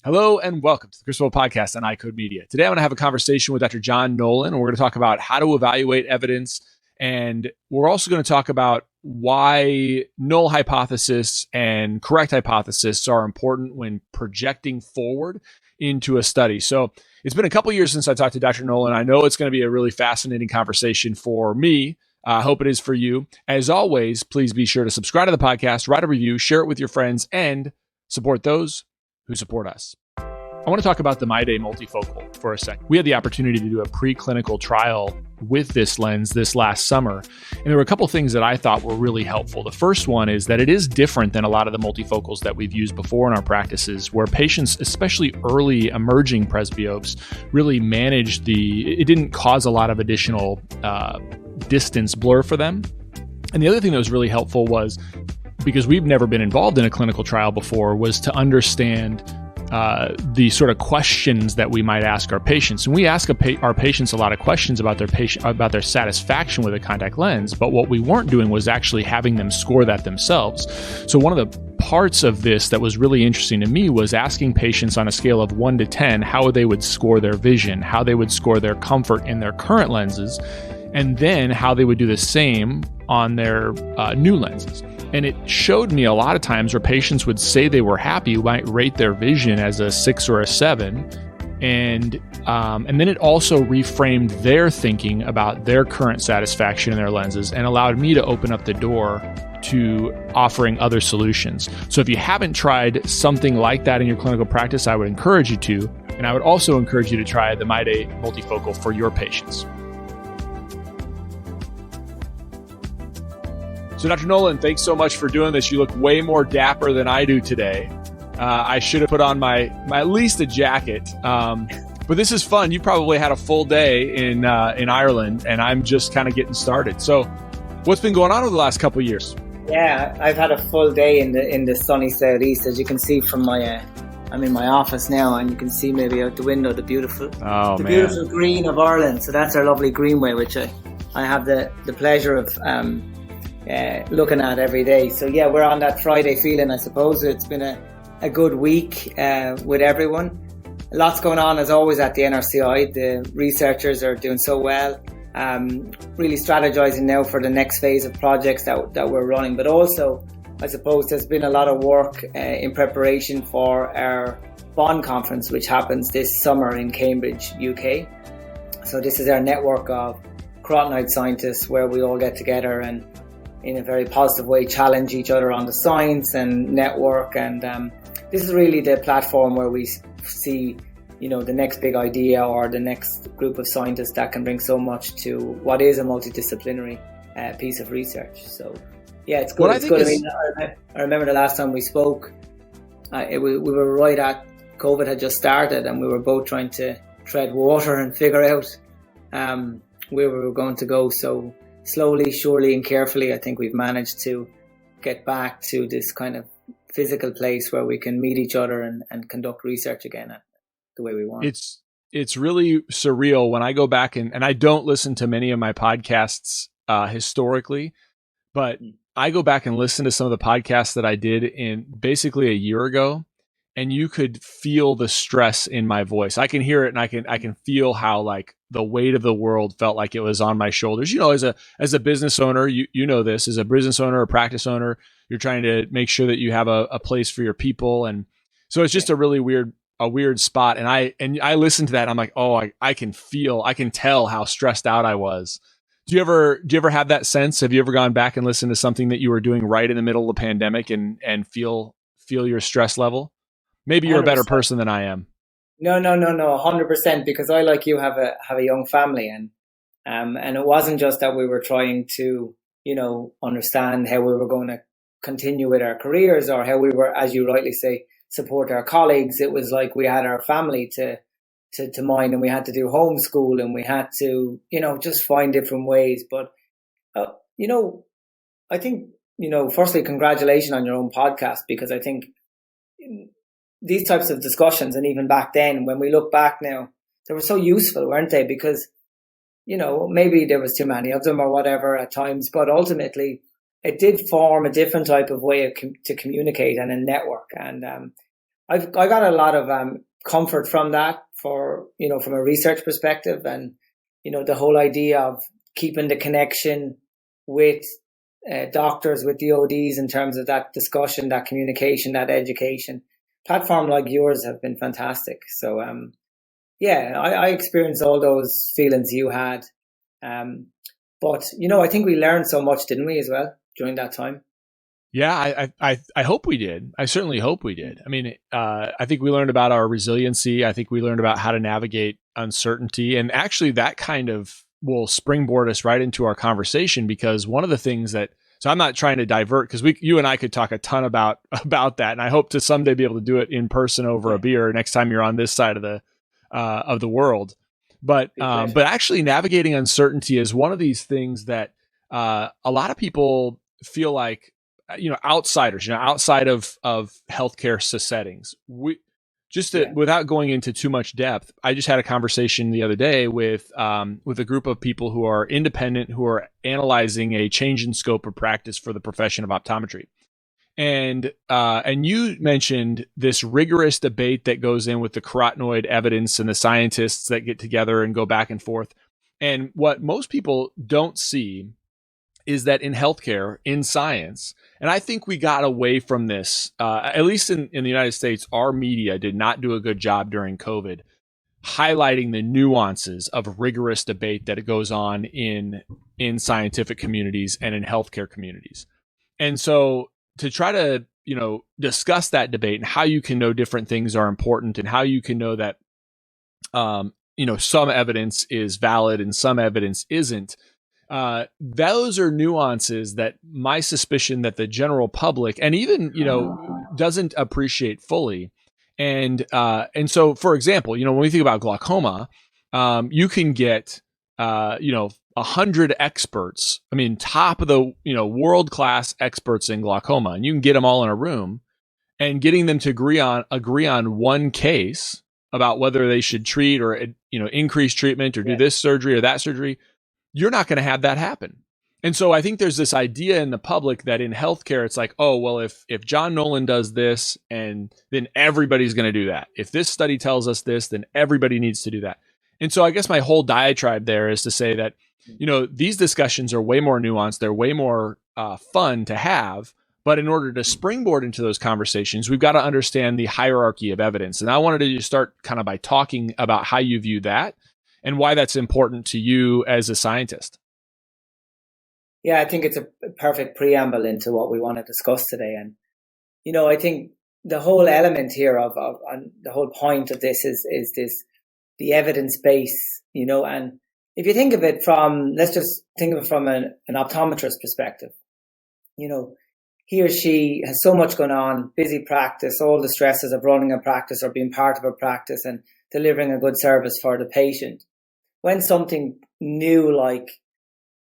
Hello and welcome to the CooperVision podcast on iCode Media. Today I'm going to have a conversation with Dr. John Nolan, and we're going to talk about how to evaluate evidence, and we're also going to talk about why null hypothesis and correct hypothesis are important when projecting forward into a study. So it's been a couple years since I talked to Dr. Nolan. I know it's going to be a really fascinating conversation for me. I hope it is for you. As always, please be sure to subscribe to the podcast, write a review, share it with your friends, and support those who support us. I want to talk about the MyDay multifocal for a second. We had the opportunity to do a preclinical trial with this lens this last summer, and there were a couple things that I thought were really helpful. The first one is that it is different than a lot of the multifocals that we've used before in our practices, where patients, especially early emerging presbyopes, really managed it didn't cause a lot of additional distance blur for them. And the other thing that was really helpful was, because we've never been involved in a clinical trial before, was to understand the sort of questions that we might ask our patients. And we ask our patients a lot of questions about their satisfaction with a contact lens, but what we weren't doing was actually having them score that themselves. So one of the parts of this that was really interesting to me was asking patients on a scale of 1 to 10 how they would score their vision, how they would score their comfort in their current lenses, and then how they would do the same on their new lenses. And it showed me a lot of times where patients would say they were happy, might rate their vision as a 6 or a 7. And then it also reframed their thinking about their current satisfaction in their lenses and allowed me to open up the door to offering other solutions. So if you haven't tried something like that in your clinical practice, I would encourage you to. And I would also encourage you to try the MyDay multifocal for your patients. So Dr. Nolan, thanks so much for doing this. You look way more dapper than I do today. I should have put on my at least a jacket. But this is fun. You probably had a full day in Ireland, and I'm just kind of getting started. So what's been going on over the last couple of years? Yeah, I've had a full day in the sunny southeast. As you can see from I'm in my office now, and you can see maybe out the window the beautiful green of Ireland. So that's our lovely greenway, which I have the pleasure of looking at every day. So yeah, we're on that Friday feeling, I suppose. It's been a good week with everyone. Lots going on as always at the NRCI. The researchers are doing so well, really strategizing now for the next phase of projects that we're running. But also, I suppose there's been a lot of work in preparation for our Bond conference, which happens this summer in Cambridge, UK. So this is our network of carotenoid scientists where we all get together and in a very positive way challenge each other on the science and network, and this is really the platform where we see the next big idea or the next group of scientists that can bring so much to what is a multidisciplinary piece of research. So yeah, it's good. It's good. I remember the last time we spoke, we were right at COVID had just started, and we were both trying to tread water and figure out where we were going to go. So slowly, surely and carefully, I think we've managed to get back to this kind of physical place where we can meet each other and conduct research again the way we want. It's really surreal when I go back and I don't listen to many of my podcasts historically, but I go back and listen to some of the podcasts that I did in basically a year ago, and you could feel the stress in my voice. I can hear it, and I can feel how like the weight of the world felt like it was on my shoulders. As a business owner, you know this, as a business owner or practice owner, you're trying to make sure that you have a place for your people. And so it's just a really weird spot. And I listened to that and I'm like, oh, I can tell how stressed out I was. Do you ever have that sense? Have you ever gone back and listened to something that you were doing right in the middle of the pandemic and feel your stress level? Maybe you're 100%. A better person than I am. No, 100%, because I, like you, have a young family, and it wasn't just that we were trying to, understand how we were going to continue with our careers or how we were, as you rightly say, support our colleagues. It was like we had our family to mind, and we had to do homeschool, and we had to, just find different ways. But, I think, firstly, congratulations on your own podcast, because I think these types of discussions, and even back then, when we look back now, they were so useful, weren't they? Because, maybe there was too many of them or whatever at times, but ultimately it did form a different type of way to communicate and a network. And I got a lot of comfort from that from a research perspective, and the whole idea of keeping the connection with doctors, with the ODs in terms of that discussion, that communication, that education. Platform like yours have been fantastic. So I experienced all those feelings you had. But I think we learned so much, didn't we, as well, during that time? Yeah, I hope we did. I certainly hope we did. I mean, I think we learned about our resiliency. I think we learned about how to navigate uncertainty. And actually that kind of will springboard us right into our conversation, because one of the things so I'm not trying to divert, because you and I could talk a ton about that. And I hope to someday be able to do it in person over a beer next time you're on this side of the world. But actually navigating uncertainty is one of these things that a lot of people feel like, outsiders, outside of healthcare settings. Without going into too much depth, I just had a conversation the other day with a group of people who are independent, who are analyzing a change in scope of practice for the profession of optometry. And you mentioned this rigorous debate that goes in with the carotenoid evidence and the scientists that get together and go back and forth. And what most people don't see is that in healthcare, in science, and I think we got away from this, at least in the United States, our media did not do a good job during COVID, highlighting the nuances of rigorous debate that goes on in scientific communities and in healthcare communities. And so to try to, discuss that debate and how you can know different things are important, and how you can know that, some evidence is valid and some evidence isn't. Those are nuances that my suspicion that the general public and even, doesn't appreciate fully. And so, for example, when we think about glaucoma, you can get, 100 experts. I mean, top of the, world-class experts in glaucoma, and you can get them all in a room, and getting them to agree on one case about whether they should treat or, increase treatment or do this surgery or that surgery. You're not going to have that happen. And so I think there's this idea in the public that in healthcare, it's like, oh, well, if John Nolan does this, and then everybody's going to do that. If this study tells us this, then everybody needs to do that. And so I guess my whole diatribe there is to say that, these discussions are way more nuanced. They're way more fun to have. But in order to springboard into those conversations, we've got to understand the hierarchy of evidence. And I wanted to just start kind of by talking about how you view that and why that's important to you as a scientist. Yeah, I think it's a perfect preamble into what we want to discuss today. And, I think the whole element here of and the whole point of this is the evidence base, and if you think of it let's just think of it from an optometrist perspective, he or she has so much going on, busy practice, all the stresses of running a practice or being part of a practice and delivering a good service for the patient. When something new like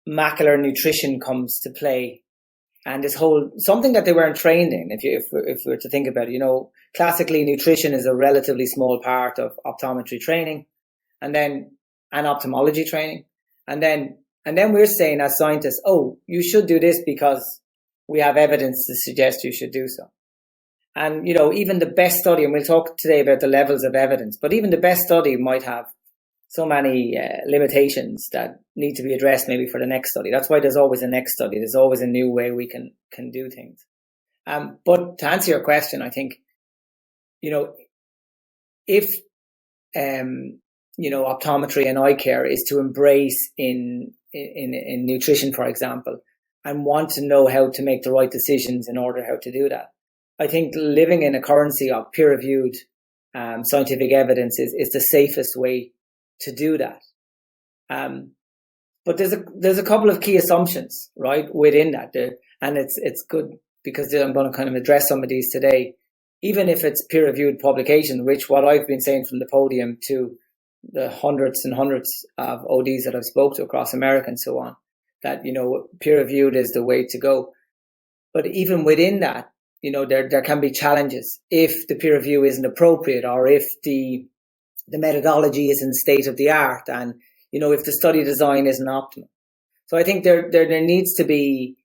macular nutrition comes to play, and this whole something that they weren't trained in, if we were to think about it, classically nutrition is a relatively small part of optometry training, and ophthalmology training, and then we're saying as scientists, oh, you should do this because we have evidence to suggest you should do so. And even the best study, and we'll talk today about the levels of evidence, but even the best study might have so many limitations that need to be addressed maybe for the next study. That's why there's always a next study. There's always a new way we can do things. But to answer your question, I think, if, optometry and eye care is to embrace in nutrition, for example, and want to know how to make the right decisions in order how to do that, I think living in a currency of peer-reviewed scientific evidence is the safest way to do that. But there's a couple of key assumptions, right, within that. And it's good because I'm going to kind of address some of these today. Even if it's peer-reviewed publication, which what I've been saying from the podium to the hundreds and hundreds of ODs that I've spoke to across America and so on, that, peer-reviewed is the way to go. But even within that, there can be challenges if the peer review isn't appropriate, or if the methodology isn't state of the art, and, if the study design isn't optimal. So I think there needs to be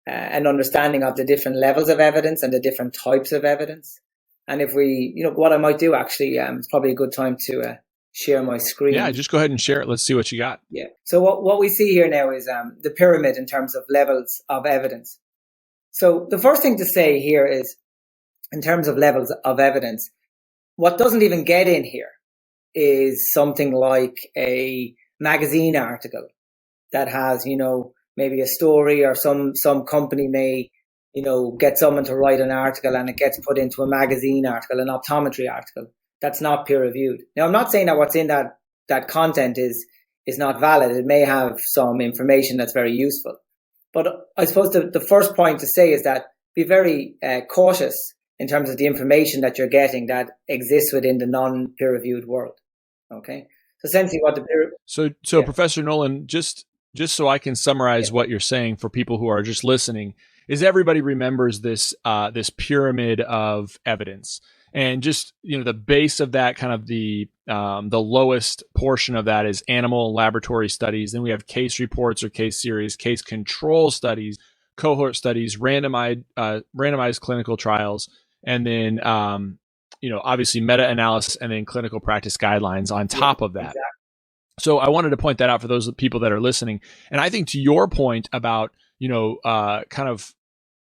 an understanding of the different levels of evidence and the different types of evidence. And if we, what I might do actually, it's probably a good time to share my screen. Yeah, just go ahead and share it. Let's see what you got. Yeah. So what we see here now is the pyramid in terms of levels of evidence. So the first thing to say here is, in terms of levels of evidence, what doesn't even get in here is something like a magazine article that has, maybe a story, or some company may, get someone to write an article and it gets put into a magazine article, an optometry article. That's not peer reviewed. Now, I'm not saying that what's in that content is not valid. It may have some information that's very useful. But I suppose the first point to say is that be very cautious in terms of the information that you're getting that exists within the non-peer reviewed world. Okay. So essentially what the peer... So yeah. Professor Nolan, just so I can summarize what you're saying for people who are just listening, is everybody remembers this pyramid of evidence. And just, the base of that, kind of the lowest portion of that is animal laboratory studies. Then we have case reports or case series, case control studies, cohort studies, randomized clinical trials, and then, obviously meta-analysis, and then clinical practice guidelines on top of that. Exactly. So I wanted to point that out for those people that are listening. And I think to your point about, kind of,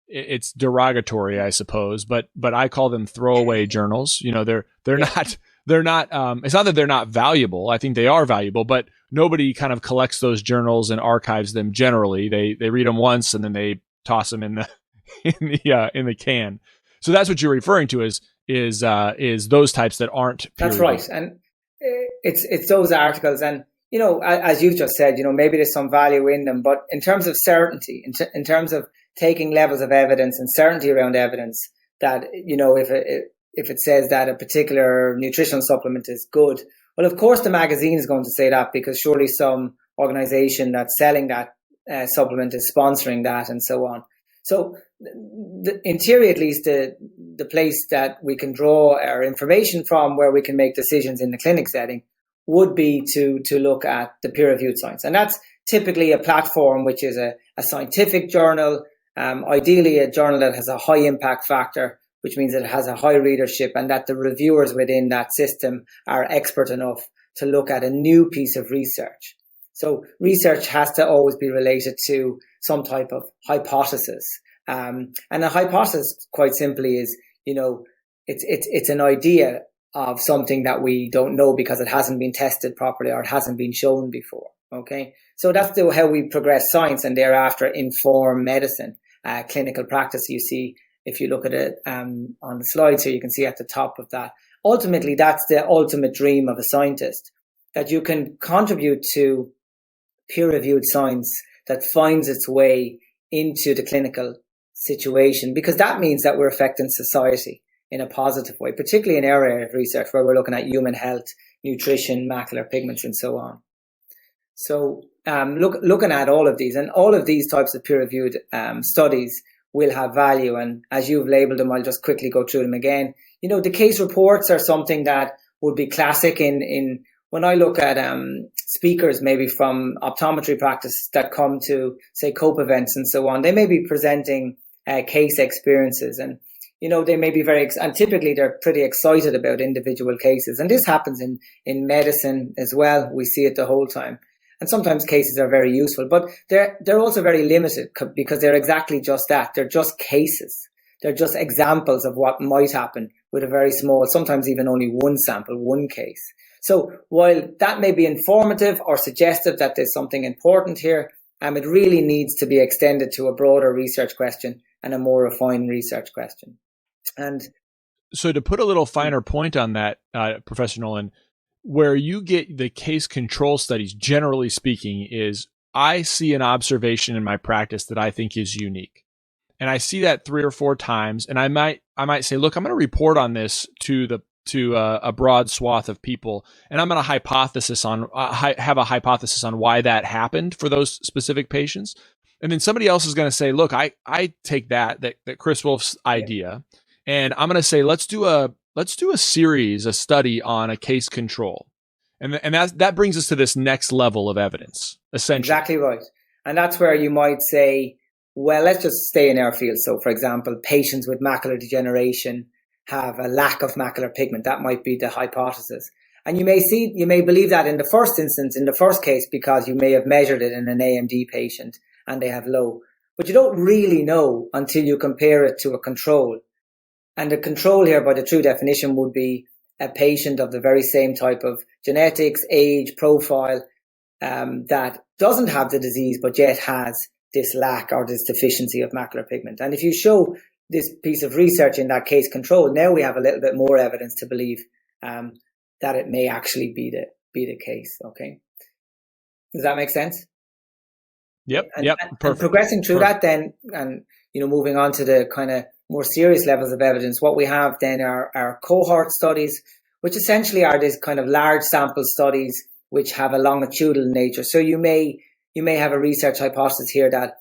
it's derogatory, I suppose, but I call them throwaway journals. They're not, it's not that they're not valuable. I think they are valuable, but nobody kind of collects those journals and archives them generally. They read them once and then they toss them in the can. So that's what you're referring to is those types that aren't. That's right. And it's those articles, and, as you've just said, maybe there's some value in them, but in terms of certainty, in terms of taking levels of evidence and certainty around evidence, that, if it says that a particular nutritional supplement is good, well, of course the magazine is going to say that, because surely some organization that's selling that supplement is sponsoring that, and so on. So in theory, at least, the place that we can draw our information from, where we can make decisions in the clinic setting, would be to look at the peer-reviewed science. And that's typically a platform which is a scientific journal, ideally a journal that has a high impact factor, which means it has a high readership, and that the reviewers within that system are expert enough to look at a new piece of research. So research has to always be related to some type of hypothesis. And a hypothesis, quite simply, is, it's an idea of something that we don't know because it hasn't been tested properly or it hasn't been shown before. Okay. So that's how we progress science and thereafter inform medicine, clinical practice. You see, if you look at it on the slides here, you can see at the top of that. Ultimately, that's the ultimate dream of a scientist, that you can contribute to peer-reviewed science that finds its way into the clinical situation, because that means that we're affecting society in a positive way, particularly in our area of research where we're looking at human health, nutrition, macular pigments, and so on. So looking at all of these, and all of these types of peer-reviewed studies will have value. And as you've labeled them, I'll just quickly go through them again. The case reports are something that would be classic in when I look at speakers, maybe from optometry practice, that come to, say, COPE events and so on. They may be presenting case experiences, and they may be and typically they're pretty excited about individual cases. And this happens in medicine as well. We see it the whole time. And sometimes cases are very useful, but they're also very limited, because they're exactly just that. They're just cases. They're just examples of what might happen with a very small, sometimes even only one sample, one case. So while that may be informative or suggestive that there's something important here, it really needs to be extended to a broader research question and a more refined research question. And so to put a little finer point on that, Professor Nolan, where you get the case control studies, generally speaking, is I see an observation in my practice that I think is unique. And I see that 3 or 4 times. And I might say, look, I'm going to report on this to a broad swath of people. And I'm going to have a hypothesis on why that happened for those specific patients. And then somebody else is going to say, look, I take that Chris Wolf's idea, and I'm going to say, let's do a study on a case control. And that brings us to this next level of evidence, essentially. Exactly right. And that's where you might say, well, let's just stay in our field. So, for example, patients with macular degeneration, have a lack of macular pigment. That might be the hypothesis. And you may believe that in the first instance, in the first case, because you may have measured it in an AMD patient and they have low. But you don't really know until you compare it to a control. And the control here, by the true definition, would be a patient of the very same type of genetics, age, profile, that doesn't have the disease, but yet has this lack or this deficiency of macular pigment. And if you show this piece of research in that case control, now we have a little bit more evidence to believe that it may actually be the case. Okay, does that make sense? Yep. Perfect. And progressing through that, then, and moving on to the kind of more serious levels of evidence, what we have then are cohort studies, which essentially are these kind of large sample studies which have a longitudinal nature. So you may have a research hypothesis here that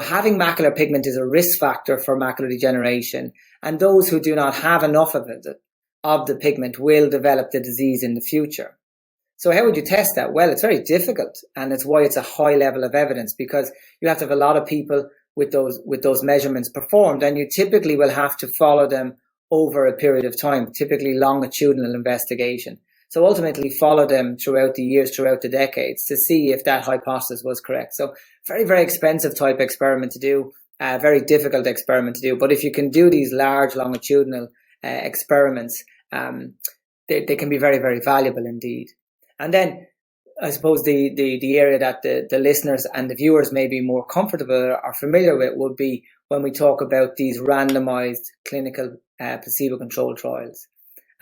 having macular pigment is a risk factor for macular degeneration, and those who do not have enough of the pigment will develop the disease in the future. So how would you test that? Well, it's very difficult, and it's why it's a high level of evidence, because you have to have a lot of people with those measurements performed, and you typically will have to follow them over a period of time, typically longitudinal investigation. So ultimately follow them throughout the years, throughout the decades, to see if that hypothesis was correct. So very, very expensive type experiment to do, very difficult experiment to do. But if you can do these large longitudinal experiments, they can be very, very valuable indeed. And then I suppose the area that the listeners and the viewers may be more comfortable or familiar with would be when we talk about these randomized clinical placebo-controlled trials.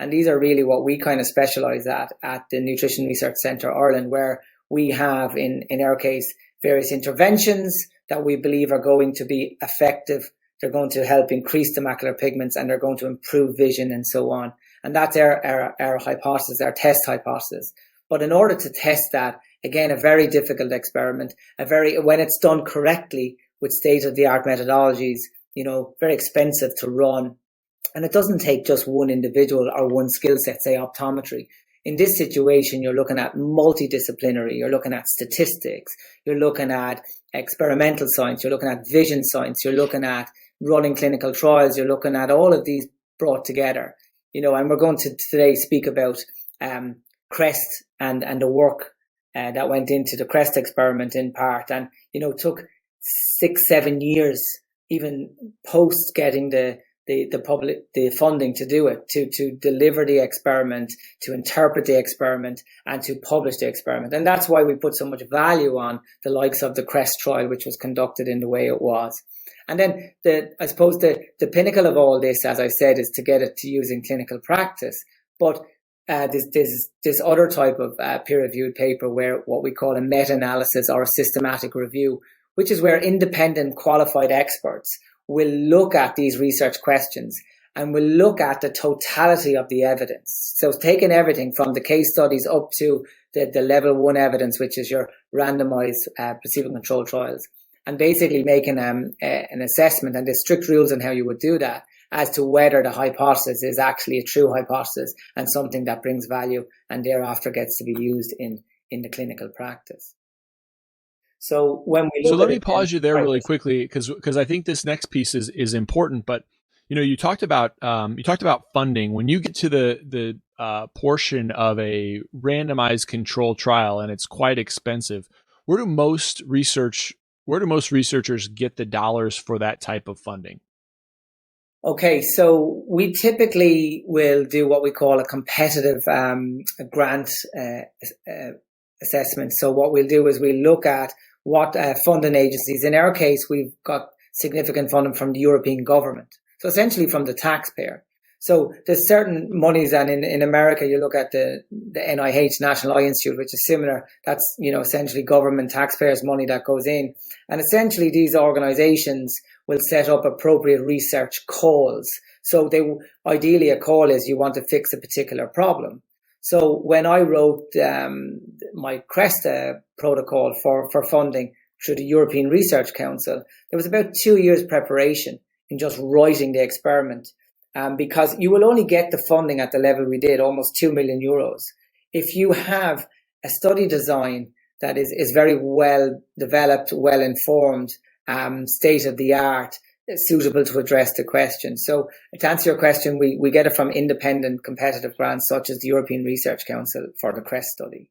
And these are really what we kind of specialize at the Nutrition Research Centre Ireland, where we have, in our case, various interventions that we believe are going to be effective. They're going to help increase the macular pigments, and they're going to improve vision and so on. And that's our hypothesis, our test hypothesis. But in order to test that, again, a very difficult experiment, when it's done correctly with state-of-the-art methodologies, very expensive to run. And it doesn't take just one individual or one skill set, say optometry. In this situation, you're looking at multidisciplinary, you're looking at statistics, you're looking at experimental science, you're looking at vision science, you're looking at running clinical trials, you're looking at all of these brought together. And we're going to today speak about CREST and the work that went into the CREST experiment in part, and took 6-7 years, even post getting the funding to do it, to deliver the experiment, to interpret the experiment, and to publish the experiment. And that's why we put so much value on the likes of the CREST trial, which was conducted in the way it was. And then I suppose the pinnacle of all this, as I said, is to get it to use in clinical practice. But this other type of peer-reviewed paper, where what we call a meta-analysis or a systematic review, which is where independent qualified experts will look at these research questions and will look at the totality of the evidence. So taking everything from the case studies up to the level 1 evidence, which is your randomized placebo-controlled trials, and basically making an assessment, and there's strict rules on how you would do that, as to whether the hypothesis is actually a true hypothesis and something that brings value and thereafter gets to be used in the clinical practice. So when we let me pause you there really quickly, because I think this next piece is important. But you talked about funding. When you get to the portion of a randomized control trial, and it's quite expensive, where do most researchers get the dollars for that type of funding? Okay, so we typically will do what we call a competitive grant assessment. So what we'll do is we look at what funding agencies. In our case, we've got significant funding from the European government, so essentially from the taxpayer. So there's certain monies, and in America, you look at the NIH, National Eye Institute, which is similar. That's essentially government taxpayers' money that goes in, and essentially these organizations will set up appropriate research calls. So ideally a call is you want to fix a particular problem. So when I wrote my CREST protocol for funding through the European Research Council, there was about 2 years preparation in just writing the experiment, because you will only get the funding at the level we did, almost 2 million euros, if you have a study design that is very well developed, well informed, state of the art, suitable to address the question. So to answer your question, we get it from independent competitive grants such as the European Research Council for the CREST study.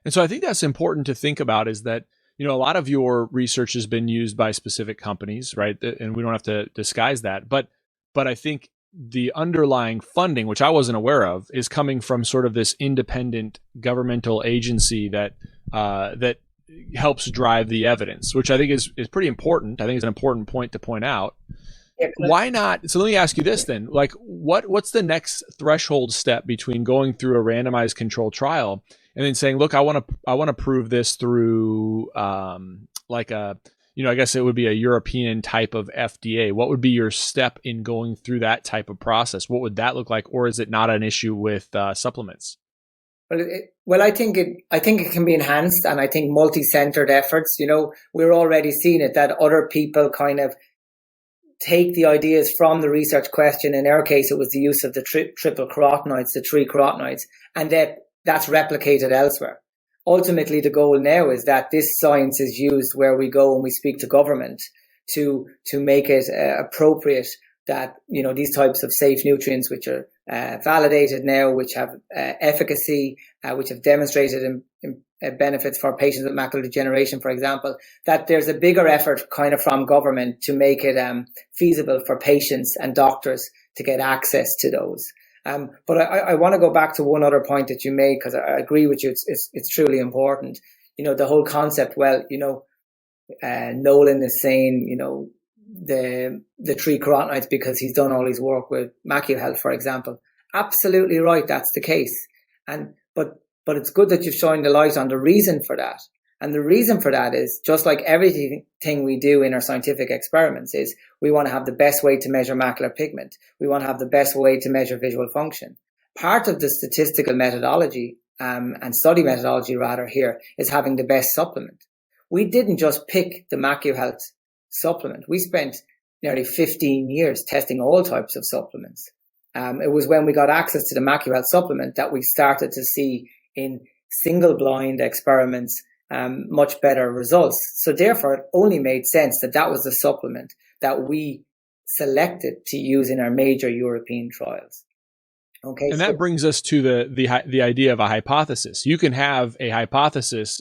And so I think that's important to think about, is that, a lot of your research has been used by specific companies, right? And we don't have to disguise that. But I think the underlying funding, which I wasn't aware of, is coming from sort of this independent governmental agency that helps drive the evidence, which I think is pretty important. I think it's an important point to point out. Yeah, why not? So let me ask you this then, like what's the next threshold step between going through a randomized control trial and then saying, look, I want to prove this through I guess it would be a European type of FDA. What would be your step in going through that type of process? What would that look like? Or is it not an issue with supplements? Well, I think it can be enhanced, and I think multi-centered efforts. We're already seeing it, that other people kind of take the ideas from the research question. In our case, it was the use of the triple carotenoids, the 3 carotenoids, and that's replicated elsewhere. Ultimately, the goal now is that this science is used where we go and we speak to government to make it appropriate that, these types of safe nutrients, which are validated now, which have efficacy, which have demonstrated benefits for patients with macular degeneration, for example, that there's a bigger effort kind of from government to make it feasible for patients and doctors to get access to those. But I want to go back to one other point that you made, because I agree with you. It's truly important. The whole concept. Well, Nolan is saying, the 3 carotenoids because he's done all his work with MacuHealth, for example. Absolutely right. That's the case. But it's good that you've shown the light on the reason for that. And the reason for that is, just like everything we do in our scientific experiments, is we want to have the best way to measure macular pigment. We want to have the best way to measure visual function. Part of the statistical methodology, and study methodology rather, here is having the best supplement. We didn't just pick the MacuHealth supplement. We spent nearly 15 years testing all types of supplements. It was when we got access to the MacuHealth supplement that we started to see in single blind experiments much better results. So therefore, it only made sense that was the supplement that we selected to use in our major European trials. Okay, and that brings us to the idea of a hypothesis. You can have a hypothesis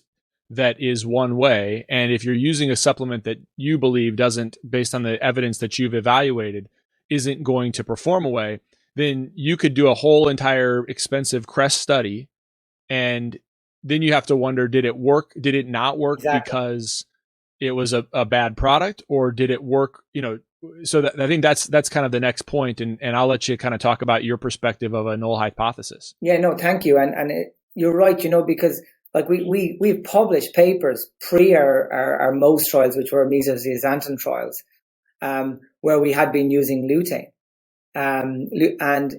that is one way, and if you're using a supplement that you believe doesn't, based on the evidence that you've evaluated, isn't going to perform a way, then you could do a whole entire expensive CREST study, and then you have to wonder, did it work? Did it not work because it was a bad product, or did it work? So I think that's kind of the next point, and I'll let you kind of talk about your perspective of a null hypothesis. Yeah, no, thank you, and you're right. Because like we've published papers pre our most trials, which were mesozeaxanthin trials, where we had been using lutein, and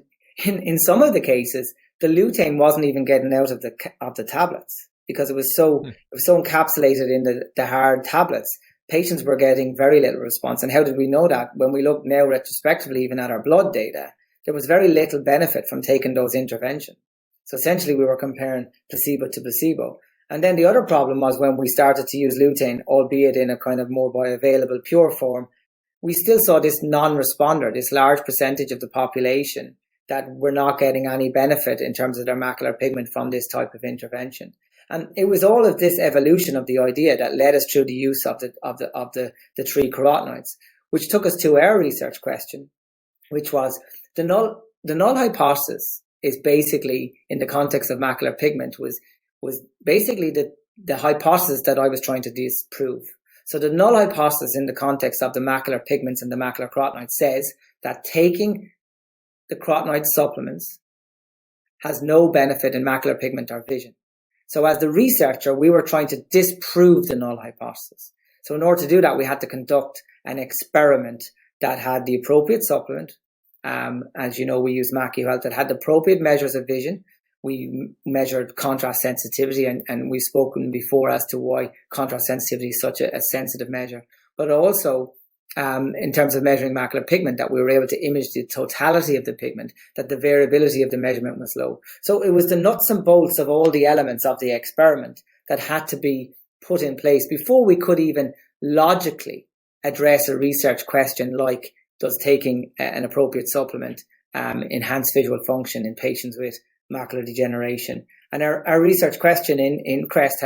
in some of the cases, the lutein wasn't even getting out of the tablets because it was so encapsulated in the hard tablets. Patients were getting very little response. And how did we know that? When we look now retrospectively, even at our blood data, there was very little benefit from taking those interventions. So essentially we were comparing placebo to placebo. And then the other problem was when we started to use lutein, albeit in a kind of more bioavailable pure form, we still saw this non-responder, this large percentage of the population that were not getting any benefit in terms of their macular pigment from this type of intervention. And it was all of this evolution of the idea that led us through the use of the 3 carotenoids, which took us to our research question, which was the null hypothesis is basically, in the context of macular pigment, was basically the hypothesis that I was trying to disprove. So the null hypothesis in the context of the macular pigments and the macular carotenoids says that taking the carotenoid supplements has no benefit in macular pigment or vision. So as the researcher, we were trying to disprove the null hypothesis. So in order to do that, we had to conduct an experiment that had the appropriate supplement. As you know, we use MacuHealth that had the appropriate measures of vision. We measured contrast sensitivity, and we've spoken before as to why contrast sensitivity is such a sensitive measure. But also, in terms of measuring macular pigment, that we were able to image the totality of the pigment, that the variability of the measurement was low. So it was the nuts and bolts of all the elements of the experiment that had to be put in place before we could even logically address a research question like, does taking an appropriate supplement enhance visual function in patients with macular degeneration? And our research question in CREST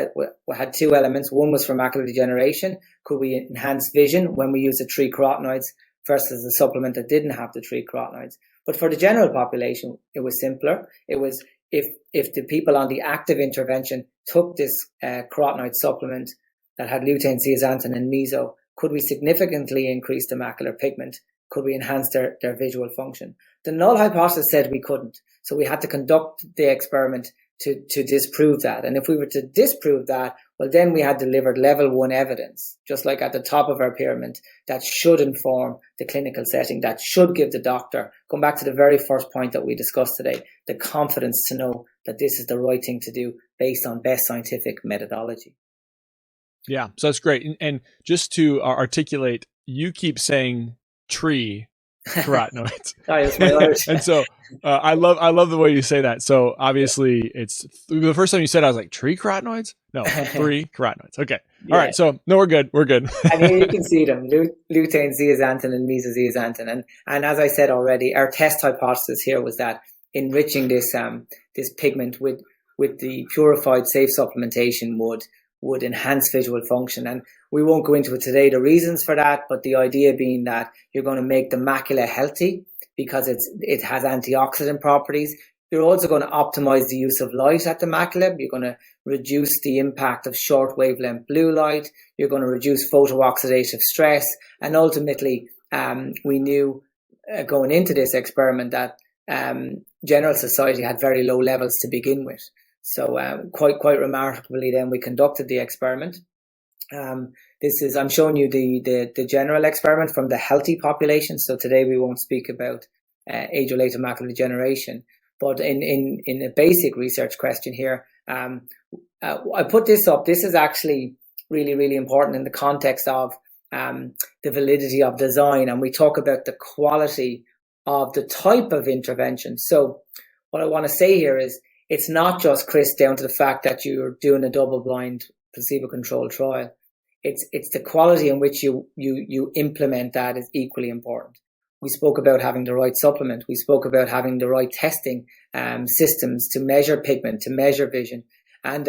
had two elements. One was for macular degeneration. Could we enhance vision when we use the 3 carotenoids versus the supplement that didn't have the 3 carotenoids? But for the general population, it was simpler. It was if the people on the active intervention took this carotenoid supplement that had lutein, zeaxanthin, and meso, could we significantly increase the macular pigment? Could we enhance their visual function? The null hypothesis said we couldn't. So we had to conduct the experiment to disprove that. And if we were to disprove that, well, then we had delivered level 1 evidence, just like at the top of our pyramid, that should inform the clinical setting, that should give the doctor, going back to the very first point that we discussed today, the confidence to know that this is the right thing to do based on best scientific methodology. Yeah, so that's great. And just to articulate, you keep saying tree carotenoids. And so I love the way you say that. So obviously it's the first time you said, I was like, tree carotenoids? No, 3 carotenoids. Okay. Yeah. All right. So no, we're good. And here you can see them, lutein, zeaxanthin, and mesozeaxanthin. And as I said already, our test hypothesis here was that enriching this pigment with the purified safe supplementation would enhance visual function. And we won't go into it today, the reasons for that, but the idea being that you're going to make the macula healthy because it has antioxidant properties. You're also going to optimize the use of light at the macula. You're going to reduce the impact of short wavelength blue light. You're going to reduce photooxidative stress. And ultimately, we knew going into this experiment that general society had very low levels to begin with. So quite remarkably, then we conducted the experiment. I'm showing you the general experiment from the healthy population. So today we won't speak about age-related macular degeneration, but in a basic research question here, I put this up. This is actually really, really important in the context of the validity of design, and we talk about the quality of the type of intervention. So what I want to say here is, it's not just, Chris, down to the fact that you're doing a double-blind placebo-controlled trial. It's the quality in which you implement that is equally important. We spoke about having the right supplement. We spoke about having the right testing systems to measure pigment, to measure vision. And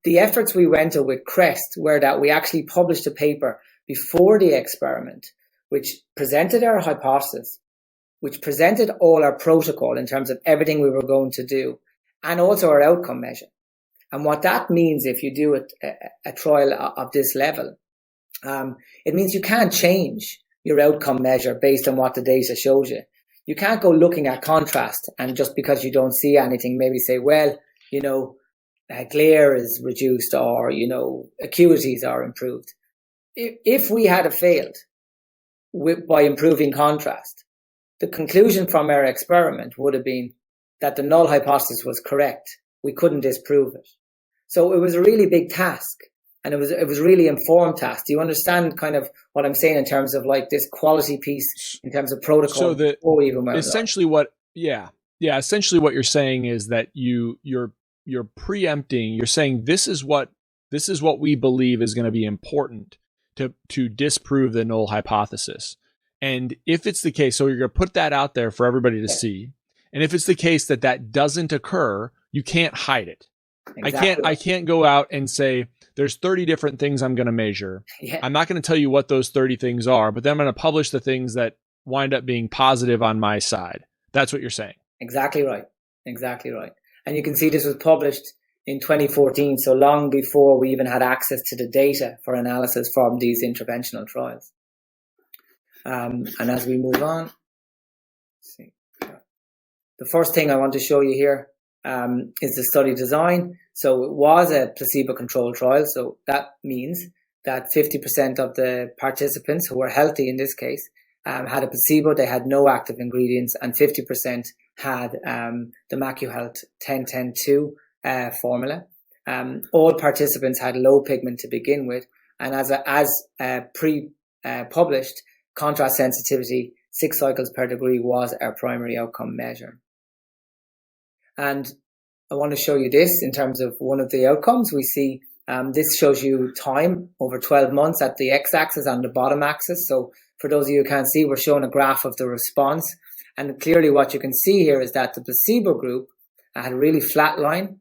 the efforts we went to with CREST were that we actually published a paper before the experiment, which presented our hypothesis, which presented all our protocol in terms of everything we were going to do, and also our outcome measure. And what that means, if you do a trial of this level, it means you can't change your outcome measure based on what the data shows you. You can't go looking at contrast and just because you don't see anything, maybe say, well, glare is reduced or, acuities are improved. If we had failed by improving contrast, the conclusion from our experiment would have been that the null hypothesis was correct. We couldn't disprove it. So it was a really big task, and it was really informed task. Do you understand kind of what I'm saying in terms of like this quality piece in terms of protocol? So essentially what you're saying is that you're preempting. You're saying this is what we believe is going to be important to disprove the null hypothesis. And if it's the case, so you're going to put that out there for everybody to see. And if it's the case that doesn't occur, you can't hide it. Exactly. I can't go out and say, there's 30 different things I'm going to measure. Yeah. I'm not going to tell you what those 30 things are, but then I'm going to publish the things that wind up being positive on my side. That's what you're saying. Exactly right. And you can see this was published in 2014, so long before we even had access to the data for analysis from these interventional trials. And as we move on, let's see. The first thing I want to show you here is the study design. So it was a placebo-controlled trial. So that means that 50% of the participants who were healthy in this case had a placebo. They had no active ingredients, and 50% had the MacuHealth 10-10-2 formula. All participants had low pigment to begin with, and as published, contrast sensitivity 6 cycles per degree was our primary outcome measure. And I want to show you this in terms of one of the outcomes. We see This shows you time over 12 months at the x-axis and the bottom axis. So for those of you who can't see, we're showing a graph of the response. And clearly what you can see here is that the placebo group had a really flat line,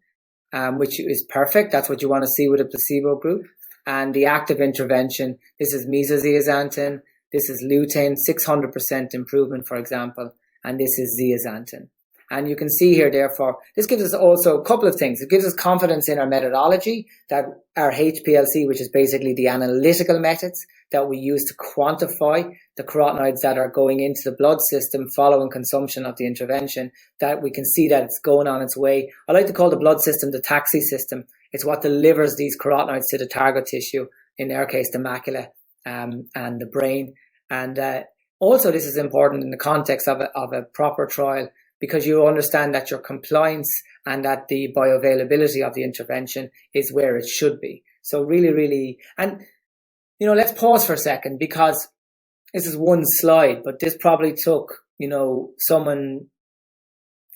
which is perfect. That's what you want to see with a placebo group. And the active intervention, this is mesozeaxanthin, this is lutein, 600% improvement, for example, and this is zeaxanthin. And you can see here, therefore, this gives us also a couple of things. It gives us confidence in our methodology, that our HPLC, which is basically the analytical methods that we use to quantify the carotenoids that are going into the blood system following consumption of the intervention, that we can see that it's going on its way. I like to call the blood system the taxi system. It's what delivers these carotenoids to the target tissue, in our case, the macula and the brain. And also, this is important in the context of a proper trial, because you understand that your compliance and that the bioavailability of the intervention is where it should be. So really, really, and, let's pause for a second, because this is one slide, but this probably took, someone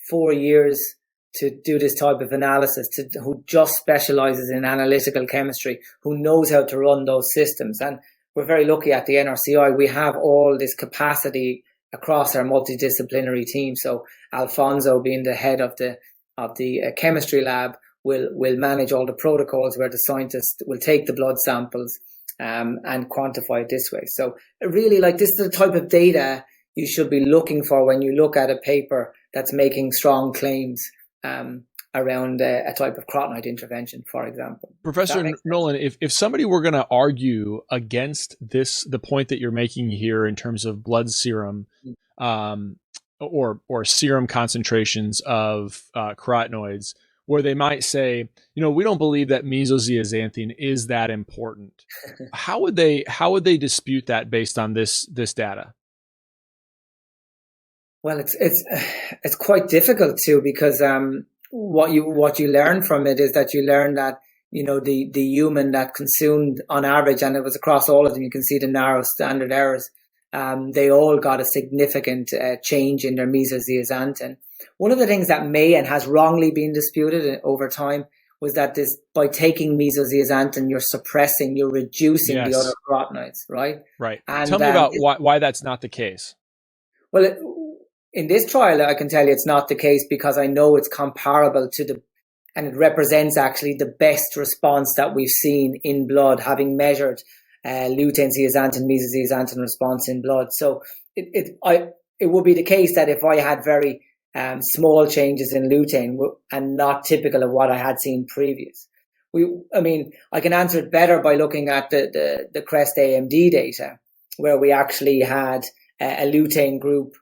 4 years to do this type of analysis, who just specializes in analytical chemistry, who knows how to run those systems. And we're very lucky at the NRCI. We have all this capacity across our multidisciplinary team. So Alfonso, being the head of the chemistry lab, will manage all the protocols, where the scientists will take the blood samples and quantify it this way. So really, this is the type of data you should be looking for when you look at a paper that's making strong claims around a type of carotenoid intervention, for example. Professor Nolan, if somebody were going to argue against the point that you're making here in terms of blood serum or serum concentrations of carotenoids, where they might say, we don't believe that mesozeaxanthin is that important, how would they dispute that based on this data? Well, it's quite difficult too, because what you learn from it is that you learn that the human that consumed on average, and it was across all of them, you can see the narrow standard errors, they all got a significant change in their mesozeaxanthin. One of the things that may and has wrongly been disputed over time was that by taking mesozeaxanthin, you're reducing the other carotenoids, right? Right. And tell me about why that's not the case. Well, in this trial, I can tell you it's not the case, because I know it's comparable to and it represents actually the best response that we've seen in blood, having measured lutein, zeaxanthin, mesozeaxanthin response in blood. So it would be the case that if I had very small changes in lutein and not typical of what I had seen previous, I can answer it better by looking at the CREST AMD data, where we actually had a lutein group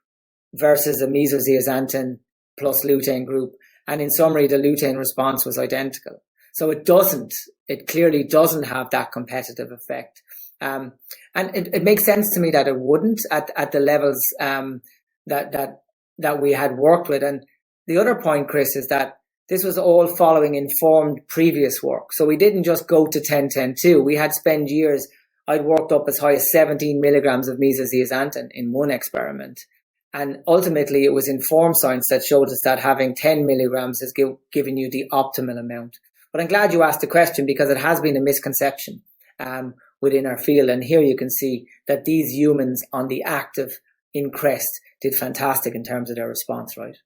versus a mesozeaxanthin plus lutein group. And in summary, the lutein response was identical. So it clearly doesn't have that competitive effect. And it makes sense to me that it wouldn't at the levels that we had worked with. And the other point, Chris, is that this was all following informed previous work. So we didn't just go to 10-10-2. We had spent years. I'd worked up as high as 17 milligrams of mesozeaxanthin in one experiment. And ultimately, it was informed science that showed us that having 10 milligrams is giving you the optimal amount. But I'm glad you asked the question, because it has been a misconception within our field. And here you can see that these humans on the active in CREST did fantastic in terms of their response, right?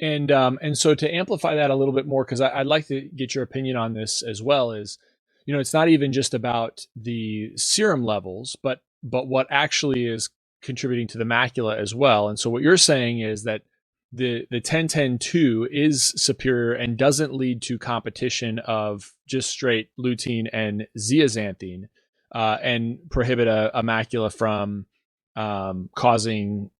And so to amplify that a little bit more, because I'd like to get your opinion on this as well, is, it's not even just about the serum levels, but what actually is contributing to the macula as well. And so what you're saying is that the 10-10-2 is superior and doesn't lead to competition of just straight lutein and zeaxanthin, and prohibit a macula from causing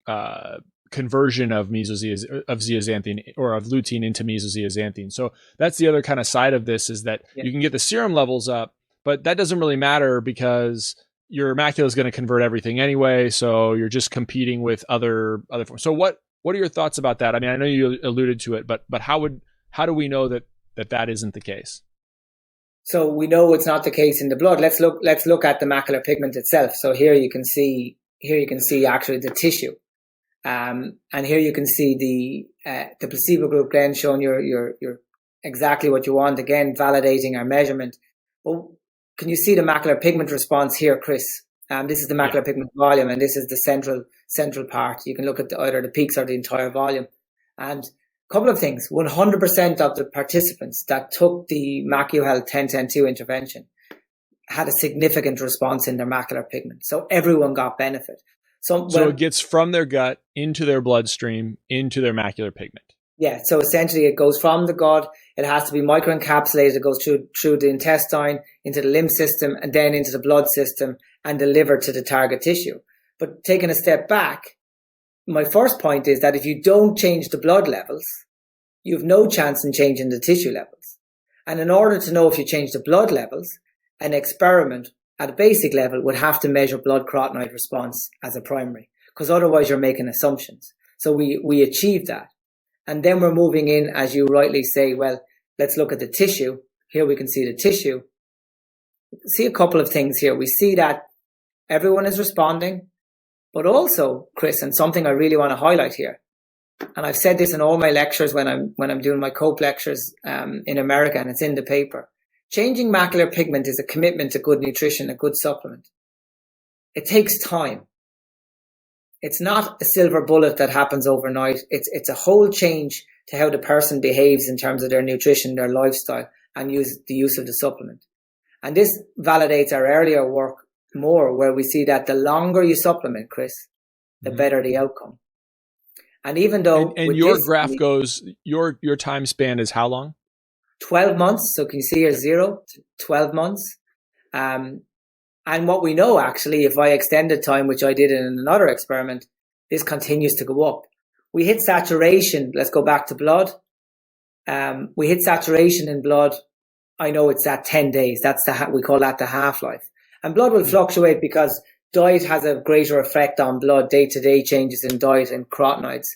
conversion of zeaxanthin or of lutein into mesozeaxanthin. So that's the other kind of side of this, is that you can get the serum levels up, but that doesn't really matter, because your macula is going to convert everything anyway. So you're just competing with other forms. So what are your thoughts about that? I mean, I know you alluded to it, but how do we know that isn't the case? So we know it's not the case in the blood. Let's look at the macular pigment itself. So here you can see actually the tissue. And here you can see the placebo group then showing your exactly what you want, again, validating our measurement. Well, can you see the macular pigment response here, Chris? This is the macular pigment volume, and this is the central part. You can look at either the peaks or the entire volume. And a couple of things. 100% of the participants that took the MacuHealth 10-10-2 intervention had a significant response in their macular pigment. So everyone got benefit. So it gets from their gut into their bloodstream, into their macular pigment. Yeah, so essentially it goes from the gut, it has to be microencapsulated, it goes through the intestine, into the lymph system, and then into the blood system and delivered to the target tissue. But taking a step back, my first point is that if you don't change the blood levels, you have no chance in changing the tissue levels. And in order to know if you change the blood levels, an experiment at a basic level would have to measure blood carotenoid response as a primary, because otherwise you're making assumptions. So we achieved that. And then we're moving in, as you rightly say, well, let's look at the tissue. Here we can see the tissue. See a couple of things here. We see that everyone is responding, but also, Chris, and something I really want to highlight here, and I've said this in all my lectures when I'm doing my COPE lectures in America, and it's in the paper. Changing macular pigment is a commitment to good nutrition, a good supplement. It takes time. It's not a silver bullet that happens overnight. It's a whole change to how the person behaves in terms of their nutrition, their lifestyle, and the use of the supplement. And this validates our earlier work more, where we see that the longer you supplement, Chris, the better the outcome. And even though and your graph goes, your time span is how long? 12 months. So can you see here 0 to 12 months? And what we know, actually, if I extend the time, which I did in another experiment, this continues to go up. We hit saturation. Let's go back to blood. We hit saturation in blood. I know it's at 10 days. We call that the half-life. And blood will fluctuate because diet has a greater effect on blood, day-to-day changes in diet and carotenoids.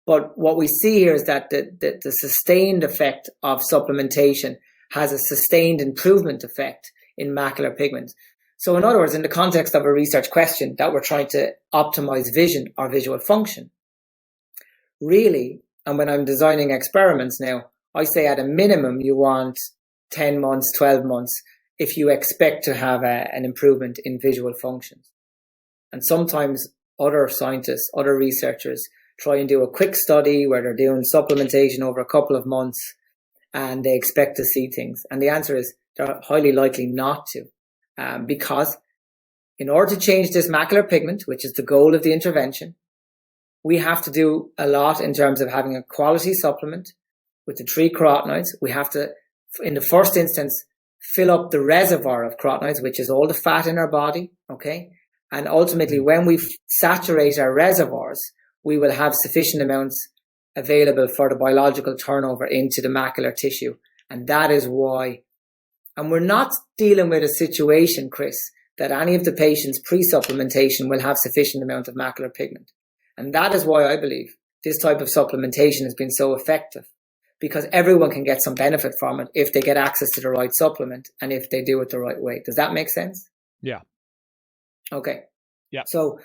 But what we see here is that the sustained effect of supplementation has a sustained improvement effect in macular pigment. So in other words, in the context of a research question that we're trying to optimize vision or visual function, really, and when I'm designing experiments now, I say at a minimum you want 10 months, 12 months if you expect to have an improvement in visual functions. And sometimes other scientists, other researchers try and do a quick study where they're doing supplementation over a couple of months and they expect to see things. And the answer is they're highly likely not to, because in order to change this macular pigment, which is the goal of the intervention, we have to do a lot in terms of having a quality supplement with the 3 carotenoids. We have to, in the first instance, fill up the reservoir of carotenoids, which is all the fat in our body, okay? And ultimately, when we saturate our reservoirs, we will have sufficient amounts available for the biological turnover into the macular tissue. And that is why, and we're not dealing with a situation, Chris, that any of the patients pre-supplementation will have sufficient amount of macular pigment. And that is why I believe this type of supplementation has been so effective, because everyone can get some benefit from it if they get access to the right supplement and if they do it the right way. Does that make sense? Yeah. Okay. Yeah. So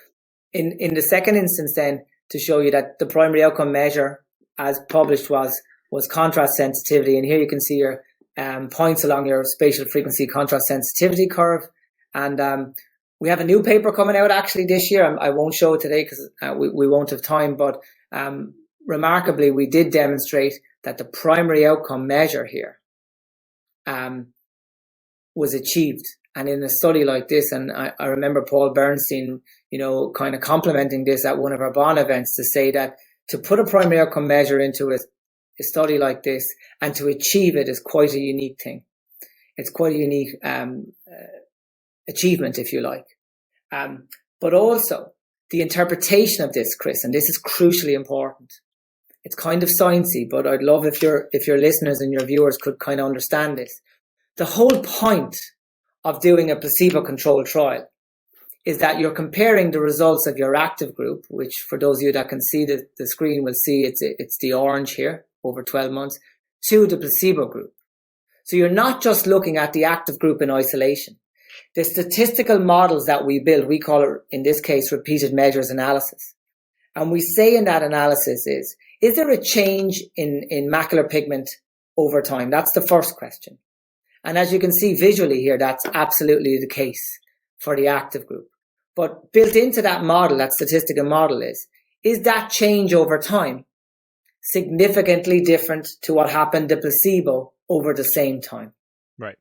in the second instance then, to show you that the primary outcome measure as published was contrast sensitivity. And here you can see your points along your spatial frequency contrast sensitivity curve. And we have a new paper coming out actually this year. I won't show it today because we won't have time, but remarkably, we did demonstrate that the primary outcome measure here was achieved. And in a study like this, and I remember Paul Bernstein, kind of complimenting this at one of our Bonn events to say that to put a primary outcome measure into a study like this and to achieve it is quite a unique thing. It's quite a unique achievement, if you like. But also the interpretation of this, Chris, and this is crucially important. It's kind of sciencey, but I'd love if your listeners and your viewers could kind of understand this. The whole point of doing a placebo-controlled trial is that you're comparing the results of your active group, which for those of you that can see the screen will see it's the orange here over 12 months, to the placebo group. So you're not just looking at the active group in isolation. The statistical models that we build, we call it, in this case, repeated measures analysis. And we say in that analysis is there a change in macular pigment over time? That's the first question. And as you can see visually here, that's absolutely the case for the active group. But built into that model, that statistical model is that change over time significantly different to what happened to placebo over the same time? Right.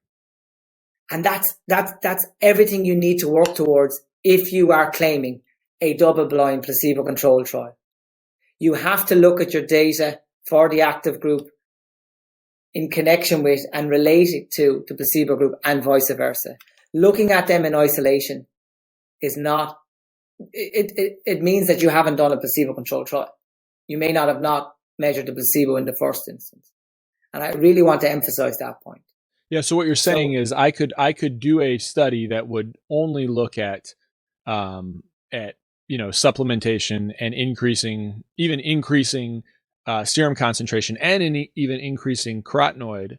And that's everything you need to work towards if you are claiming a double-blind placebo-controlled trial. You have to look at your data for the active group in connection with and relate it to the placebo group and vice versa. Looking at them in isolation is not, it means that you haven't done a placebo-controlled trial. You may not have not measured the placebo in the first instance. And I really want to emphasize that point. Yeah. So what you're saying is I could do a study that would only look at supplementation and increasing serum concentration and even increasing carotenoid.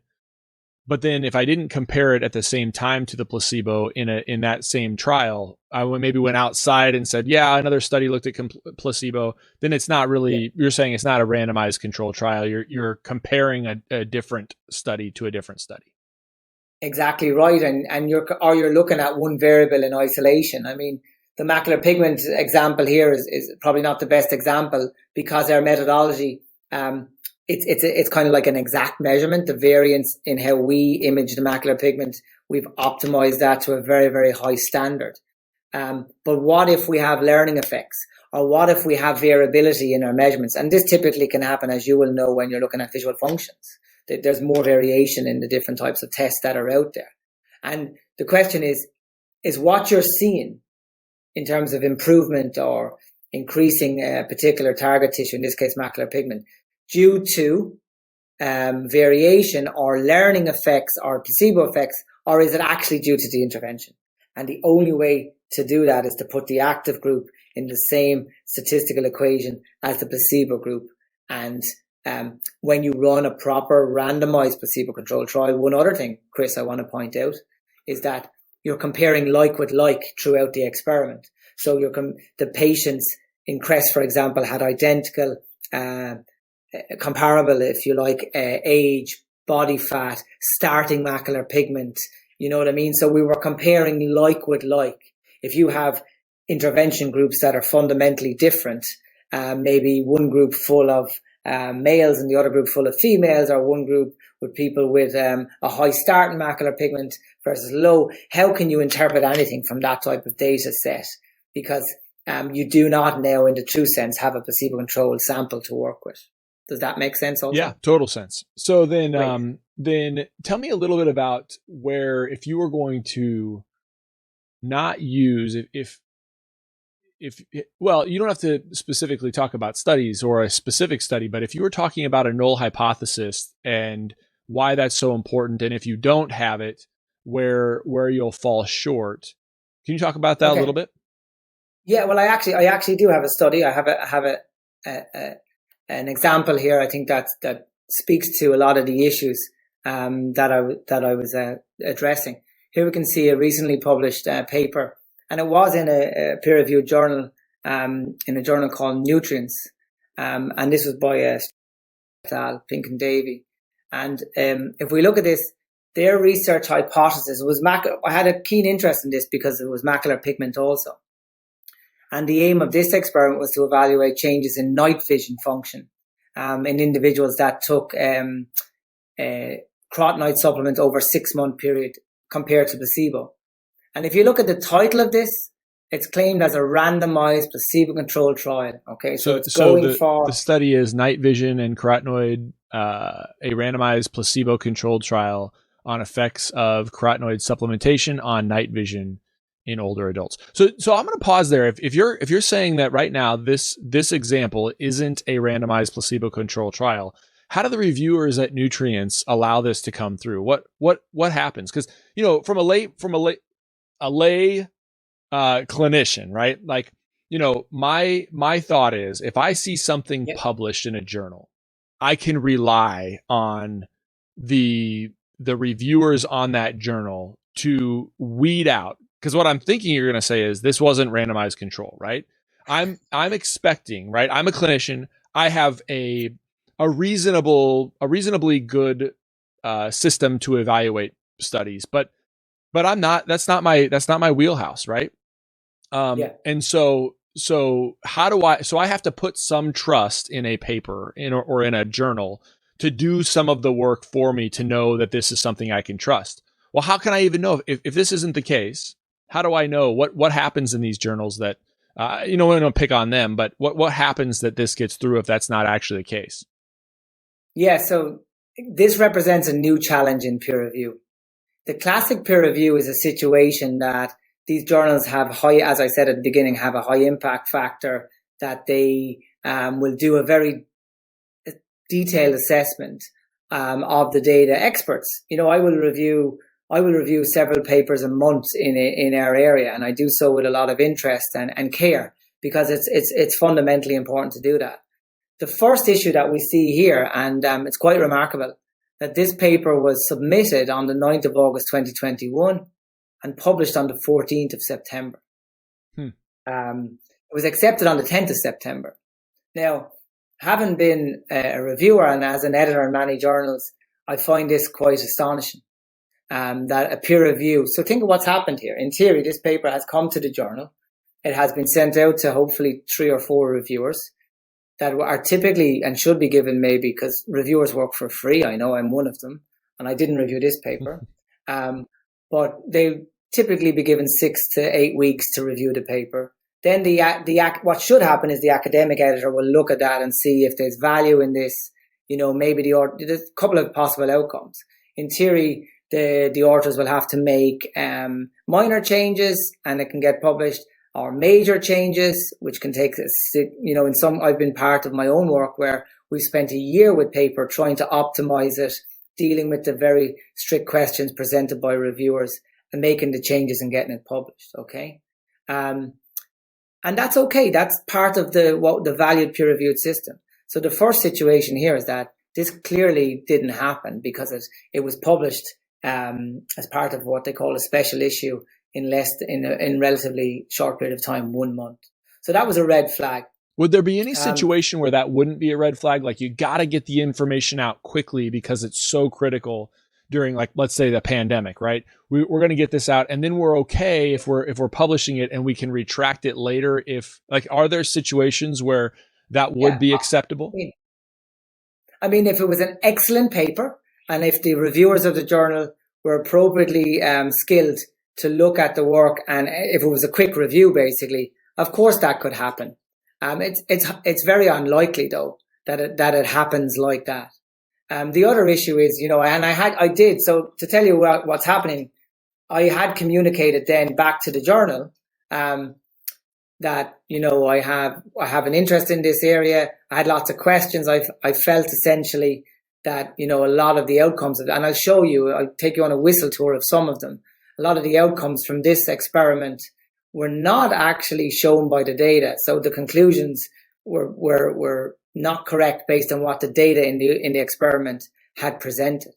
But then if I didn't compare it at the same time to the placebo in that same trial, I maybe went outside and said, yeah, another study looked at placebo. Then it's not really, you're saying it's not a randomized control trial. You're comparing a different study to a different study. Exactly right. And you're looking at one variable in isolation. I mean, the macular pigment example here is probably not the best example because our methodology, it's kind of like an exact measurement, the variance in how we image the macular pigment. We've optimized that to a very, very high standard. But what if we have learning effects, or what if we have variability in our measurements? And this typically can happen, as you will know, when you're looking at visual functions. There's more variation in the different types of tests that are out there. And the question is what you're seeing in terms of improvement or increasing a particular target tissue, in this case macular pigment, due to variation or learning effects or placebo effects, or is it actually due to the intervention? And the only way to do that is to put the active group in the same statistical equation as the placebo group. And when you run a proper randomized placebo-controlled trial, one other thing, Chris, I want to point out is that you're comparing like with like throughout the experiment. So the patients in CREST, for example, had identical, comparable, if you like, age, body fat, starting macular pigment. You know what I mean? So we were comparing like with like. If you have intervention groups that are fundamentally different, maybe one group full of males and the other group full of females, or one group with people with a high starting macular pigment versus low, how can you interpret anything from that type of data set? Because you do not now, in the true sense, have a placebo-controlled sample to work with. Does that make sense also? Yeah, total sense. So then, then tell me a little bit about where, if you were going to not use, well, you don't have to specifically talk about studies or a specific study, but if you were talking about a null hypothesis and why that's so important, and if you don't have it, where you'll fall short, can you talk about that a little bit? Yeah, well, I actually do have a study. I have an example here. I think that speaks to a lot of the issues that I was addressing. Here we can see a recently published paper, and it was in a peer-reviewed journal, in a journal called Nutrients, and this was by Pink and Davey. And if we look at this, their research hypothesis was I had a keen interest in this because it was macular pigment also. And the aim of this experiment was to evaluate changes in night vision function in individuals that took carotenoid supplements over a 6-month period compared to placebo. And if you look at the title of this, it's claimed as a randomized placebo-controlled trial. Okay, so the study is night vision and carotenoid, a randomized placebo-controlled trial on effects of carotenoid supplementation on night vision in older adults. So I'm going to pause there. If you're saying that right now this example isn't a randomized placebo-controlled trial, how do the reviewers at Nutrients allow this to come through? What happens? Because from a lay clinician, right? Like, my thought is, if I see something published in a journal, I can rely on the reviewers on that journal to weed out. Because what I'm thinking you're going to say is this wasn't randomized control, right? I'm expecting, right? I'm a clinician. I have a reasonably good system to evaluate studies, but I'm not. That's not my wheelhouse, right? And so how do I? So I have to put some trust in a paper or in a journal to do some of the work for me to know that this is something I can trust. Well, how can I even know if this isn't the case? How do I know what happens in these journals that, we don't pick on them, but what happens that this gets through if that's not actually the case? Yeah, so this represents a new challenge in peer review. The classic peer review is a situation that these journals have as I said at the beginning, have a high impact factor, that they will do a very detailed assessment of the data. Experts, I will review several papers a month in our area, and I do so with a lot of interest and care, because it's fundamentally important to do that. The first issue that we see here, and it's quite remarkable, that this paper was submitted on the 9th of August 2021 and published on the 14th of September. It was accepted on the 10th of September. Now, having been a reviewer and as an editor in many journals, I find this quite astonishing. That a peer review. So think of what's happened here. In theory, this paper has come to the journal. It has been sent out to hopefully 3 or 4 reviewers that are typically and should be given, maybe, because reviewers work for free. I know I'm one of them, and I didn't review this paper. But they typically be given 6 to 8 weeks to review the paper. Then what should happen is the academic editor will look at that and see if there's value in this. Maybe there's a couple of possible outcomes. In theory, the authors will have to make minor changes and it can get published, or major changes, which can take, in some, I've been part of my own work where we spent a year with paper trying to optimize it, dealing with the very strict questions presented by reviewers and making the changes and getting it published. Okay. And that's okay. That's part of the valued peer reviewed system. So the first situation here is that this clearly didn't happen because it was published as part of what they call a special issue in relatively short period of time, 1 month. So that was a red flag. Would there be any situation where that wouldn't be a red flag? Like, you got to get the information out quickly because it's so critical during, like, let's say the pandemic, right? We're going to get this out, and then we're okay if we're publishing it and we can retract it later. Are there situations where that would be acceptable? I mean, if it was an excellent paper and if the reviewers of the journal were appropriately skilled to look at the work, and if it was a quick review, basically, of course that could happen. It's very unlikely though that it happens like that. The other issue is, so to tell you what's happening, I had communicated then back to the journal that I have an interest in this area. I had lots of questions. I felt essentially that a lot of the outcomes and I'll show you. I'll take you on a whistle tour of some of them. A lot of the outcomes from this experiment were not actually shown by the data. So the conclusions were not correct based on what the data in the experiment had presented.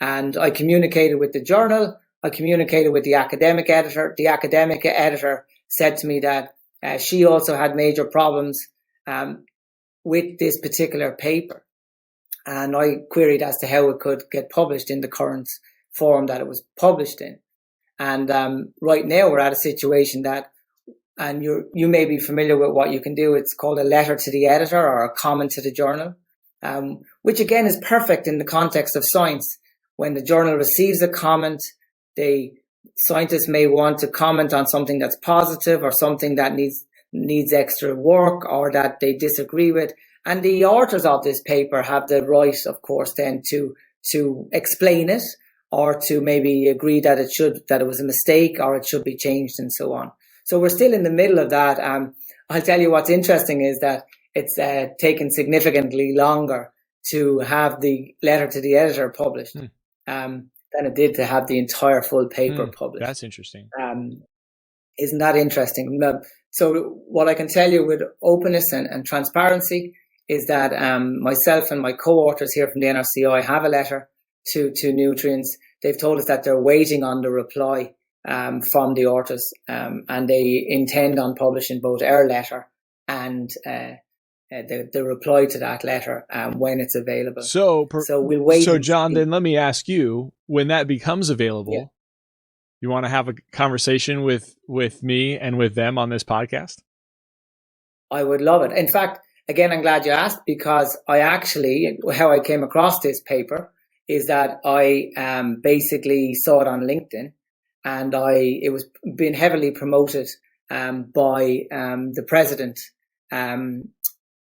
And I communicated with the journal. I communicated with the academic editor. The academic editor said to me that she also had major problems with this particular paper. And I queried as to how it could get published in the current form that it was published in. And right now we're at a situation that, and you may be familiar with what you can do. It's called a letter to the editor or a comment to the journal, which again is perfect in the context of science. When the journal receives a comment, scientists may want to comment on something that's positive or something that needs extra work or that they disagree with. And the authors of this paper have the right, of course, then to explain it, or to maybe agree that it was a mistake or it should be changed and so on. So we're still in the middle of that. I'll tell you what's interesting is that it's taken significantly longer to have the letter to the editor published than it did to have the entire full paper published. That's interesting. Isn't that interesting? So what I can tell you with openness and transparency is that myself and my co-authors here from the NRCI have a letter to Nutrients. They've told us that they're waiting on the reply from the authors, and they intend on publishing both our letter and the reply to that letter when it's available. So we'll wait. So John, then let me ask you, when that becomes available, you want to have a conversation with me and with them on this podcast? I would love it. In fact, again, I'm glad you asked, because how I came across this paper is that I basically saw it on LinkedIn, and it was being heavily promoted by the president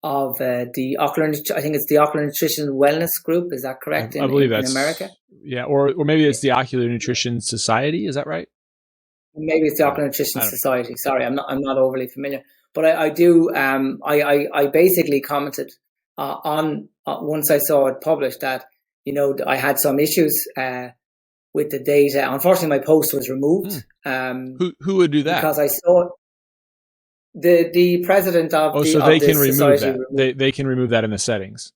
of the Ocular, I think it's the Ocular Nutrition Wellness Group. Is that correct? I believe that's in America. Yeah, or maybe it's the Ocular Nutrition Society. Is that right? Maybe it's the Ocular Nutrition Society. Sorry, I'm not overly familiar, but I do. I basically commented on once I saw it published that I had some issues with the data. Unfortunately, my post was removed. Who would do that? Because I saw the president of so they can remove that. They can remove that in the settings.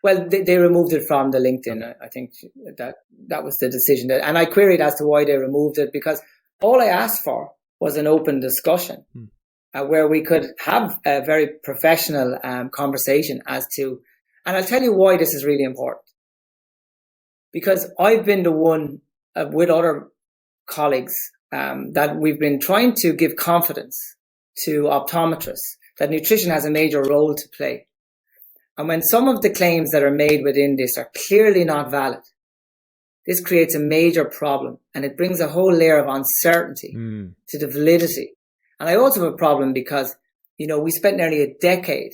Well, they removed it from the LinkedIn. Okay. I think that was the decision. And I queried as to why they removed it, because all I asked for was an open discussion where we could have a very professional conversation as to, and I'll tell you why this is really important. Because I've been the one with other colleagues that we've been trying to give confidence to optometrists that nutrition has a major role to play. And when some of the claims that are made within this are clearly not valid, this creates a major problem, and it brings a whole layer of uncertainty to the validity. And I also have a problem because, we spent nearly a decade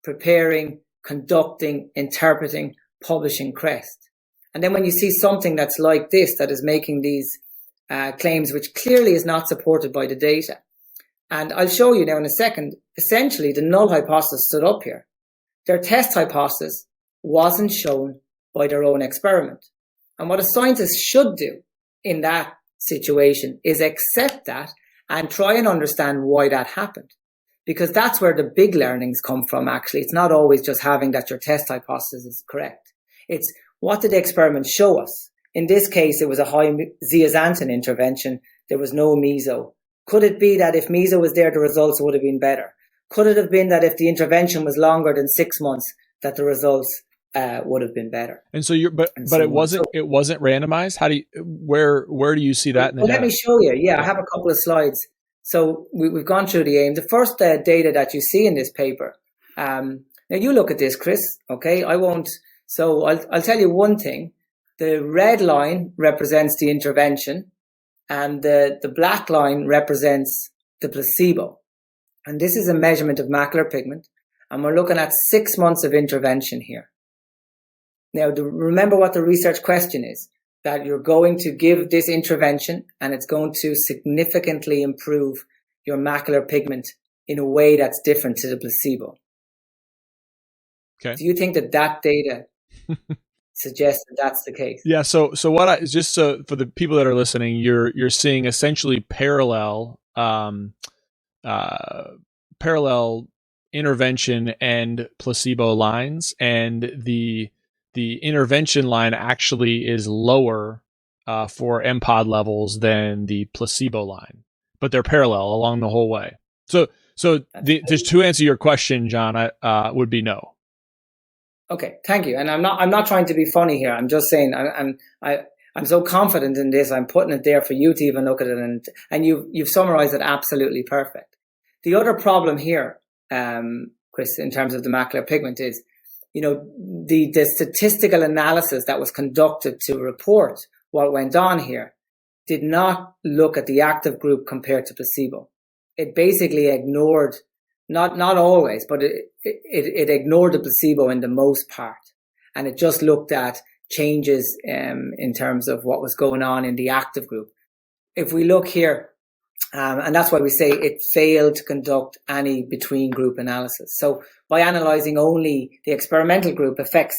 preparing, conducting, interpreting, publishing CREST. And then when you see something that's like this, that is making these claims, which clearly is not supported by the data. And I'll show you now in a second, essentially the null hypothesis stood up here. Their test hypothesis wasn't shown by their own experiment. And what a scientist should do in that situation is accept that and try and understand why that happened. Because that's where the big learnings come from, actually. It's not always just having that your test hypothesis is correct. It's what did the experiment show us? In this case, it was a high zeaxanthin intervention. There was no meso. Could it be that if meso was there, the results would have been better? Could it have been that if the intervention was longer than 6 months, that the results would have been better? And so but it wasn't randomized. Where do you see that in the data? Let me show you. Yeah, I have a couple of slides. So we've gone through the aim. The first data that you see in this paper. Now you look at this, Chris. Okay, I won't. So I'll tell you one thing. The red line represents the intervention, and the black line represents the placebo. And this is a measurement of macular pigment, and we're looking at 6 months of intervention here. Now, remember what the research question is, that you're going to give this intervention and it's going to significantly improve your macular pigment in a way that's different to the placebo. Okay. Do you think that data suggests that that's the case? Yeah. So for the people that are listening, you're seeing essentially parallel intervention and placebo lines, and the intervention line actually is lower for MPOD levels than the placebo line, but they're parallel along the whole way. So just to answer your question, John, I would be no. Okay, thank you. And I'm not trying to be funny here. I'm just saying I'm so confident in this. I'm putting it there for you to even look at it, and you've summarized it absolutely perfect. The other problem here, Chris, in terms of the macular pigment is, the statistical analysis that was conducted to report what went on here did not look at the active group compared to placebo. It basically ignored, not always, but it ignored the placebo in the most part. And it just looked at changes in terms of what was going on in the active group. If we look here, and that's why we say it failed to conduct any between group analysis. So by analysing only the experimental group effects,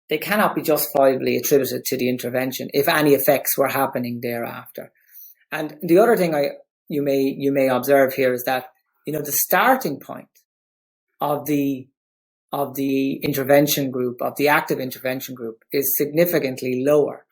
they cannot be justifiably attributed to the intervention if any effects were happening thereafter. And the other thing you may observe here is that, the starting point of the intervention group, of the active intervention group, is significantly lower.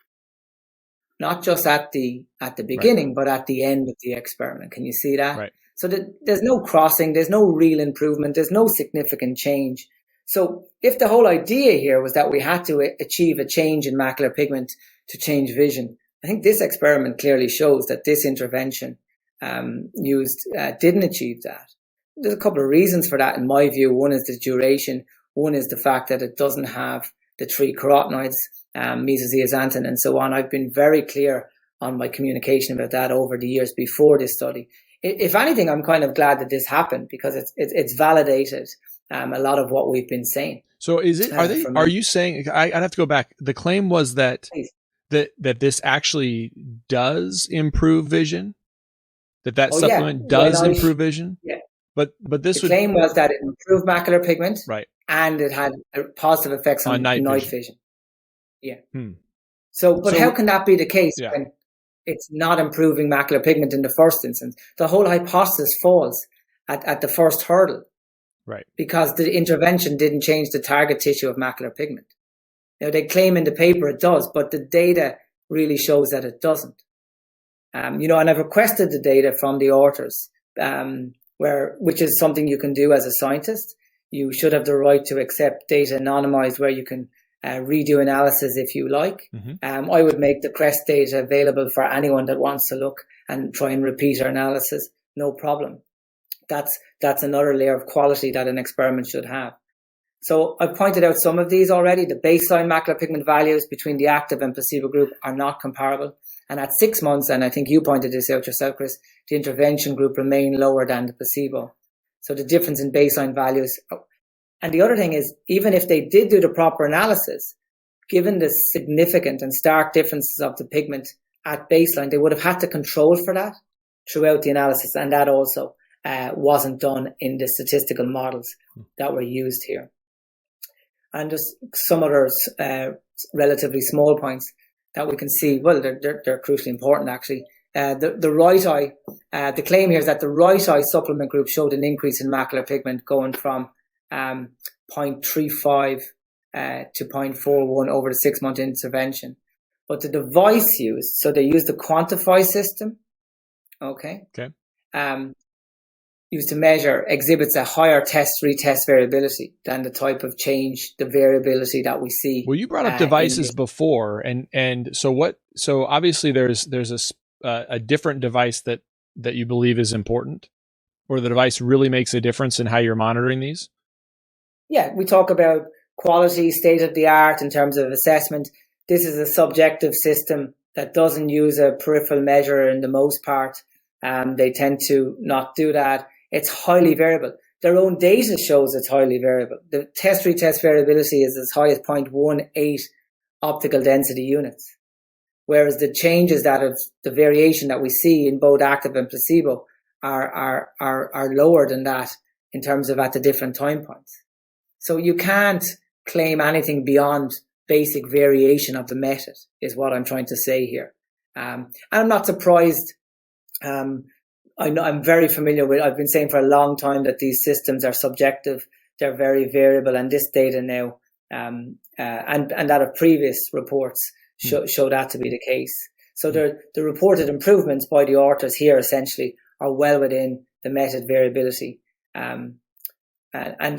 Not just at the beginning, right, but at the end of the experiment. Can you see that? Right. So there's no crossing, there's no real improvement, there's no significant change. So if the whole idea here was that we had to achieve a change in macular pigment to change vision, I think this experiment clearly shows that this intervention used didn't achieve that. There's a couple of reasons for that in my view. One is the duration. One is the fact that it doesn't have the 3 carotenoids, mesozeaxanthin and so on. I've been very clear on my communication about that over the years before this study. If anything, I'm kind of glad that this happened because it's validated a lot of what we've been saying. So is it? Are you saying? I'd have to go back. The claim was that this actually does improve vision. That supplement does improve vision. Yeah. But this claim was that it improved macular pigment, right, and it had positive effects on night vision. Yeah. So how can that be the case when it's not improving macular pigment in the first instance? The whole hypothesis falls at the first hurdle. Right. Because the intervention didn't change the target tissue of macular pigment. Now, they claim in the paper it does, but the data really shows that it doesn't. And I've requested the data from the authors, which is something you can do as a scientist. You should have the right to accept data anonymized where you can redo analysis if you like. Mm-hmm. I would make the CREST data available for anyone that wants to look and try and repeat our analysis. No problem. That's another layer of quality that an experiment should have. So I've pointed out some of these already. The baseline macular pigment values between the active and placebo group are not comparable. And at 6 months, and I think you pointed this out yourself, Chris, the intervention group remained lower than the placebo. So the difference in baseline values. And the other thing is, even if they did do the proper analysis, given the significant and stark differences of the pigment at baseline, they would have had to control for that throughout the analysis. And that also wasn't done in the statistical models that were used here. And just some other relatively small points that we can see. Well, they're crucially important, actually. The right eye, the claim here is that the right eye supplement group showed an increase in macular pigment going from 0.35 to 0.41 over the 6-month intervention. But the device used, so they used the quantify system, okay. Used to measure, exhibits a higher retest variability than the type of change, the variability that we see. Well, you brought up devices before, and so what? So obviously there's a different device that you believe is important, or the device really makes a difference in how you're monitoring these. Yeah, we talk about quality, state of the art in terms of assessment. This is a subjective system that doesn't use a peripheral measure in the most part. They tend to not do that. It's highly variable. Their own data shows it's highly variable. The retest variability is as high as 0.18 optical density units, whereas the changes the variation that we see in both active and placebo are lower than that in terms of at the different time points. So you can't claim anything beyond basic variation of the method, is what I'm trying to say here. And I'm not surprised. I'm very familiar with, I've been saying for a long time that these systems are subjective, they're very variable, and this data now, and that of previous reports show that to be the case. So the reported improvements by the authors here essentially are well within the method variability. And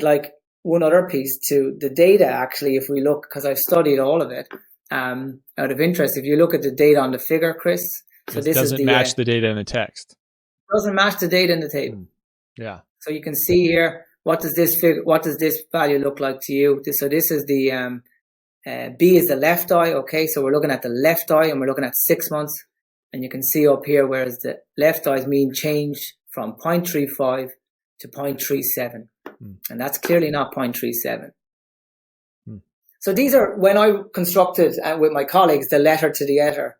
like one other piece to the data, actually, if we look, because I've studied all of it, out of interest, if you look at the data on the figure, Chris, so this doesn't match the data in the text. Doesn't match the data in the table. Yeah. So you can see here, what does this value look like to you? So this is the B is the left eye. Okay, so we're looking at the left eye and we're looking at 6 months, and you can see up here, whereas the left eye's mean changed from 0.35 to 0.37, and that's clearly not 0.37. So these are, when I constructed with my colleagues the letter to the editor,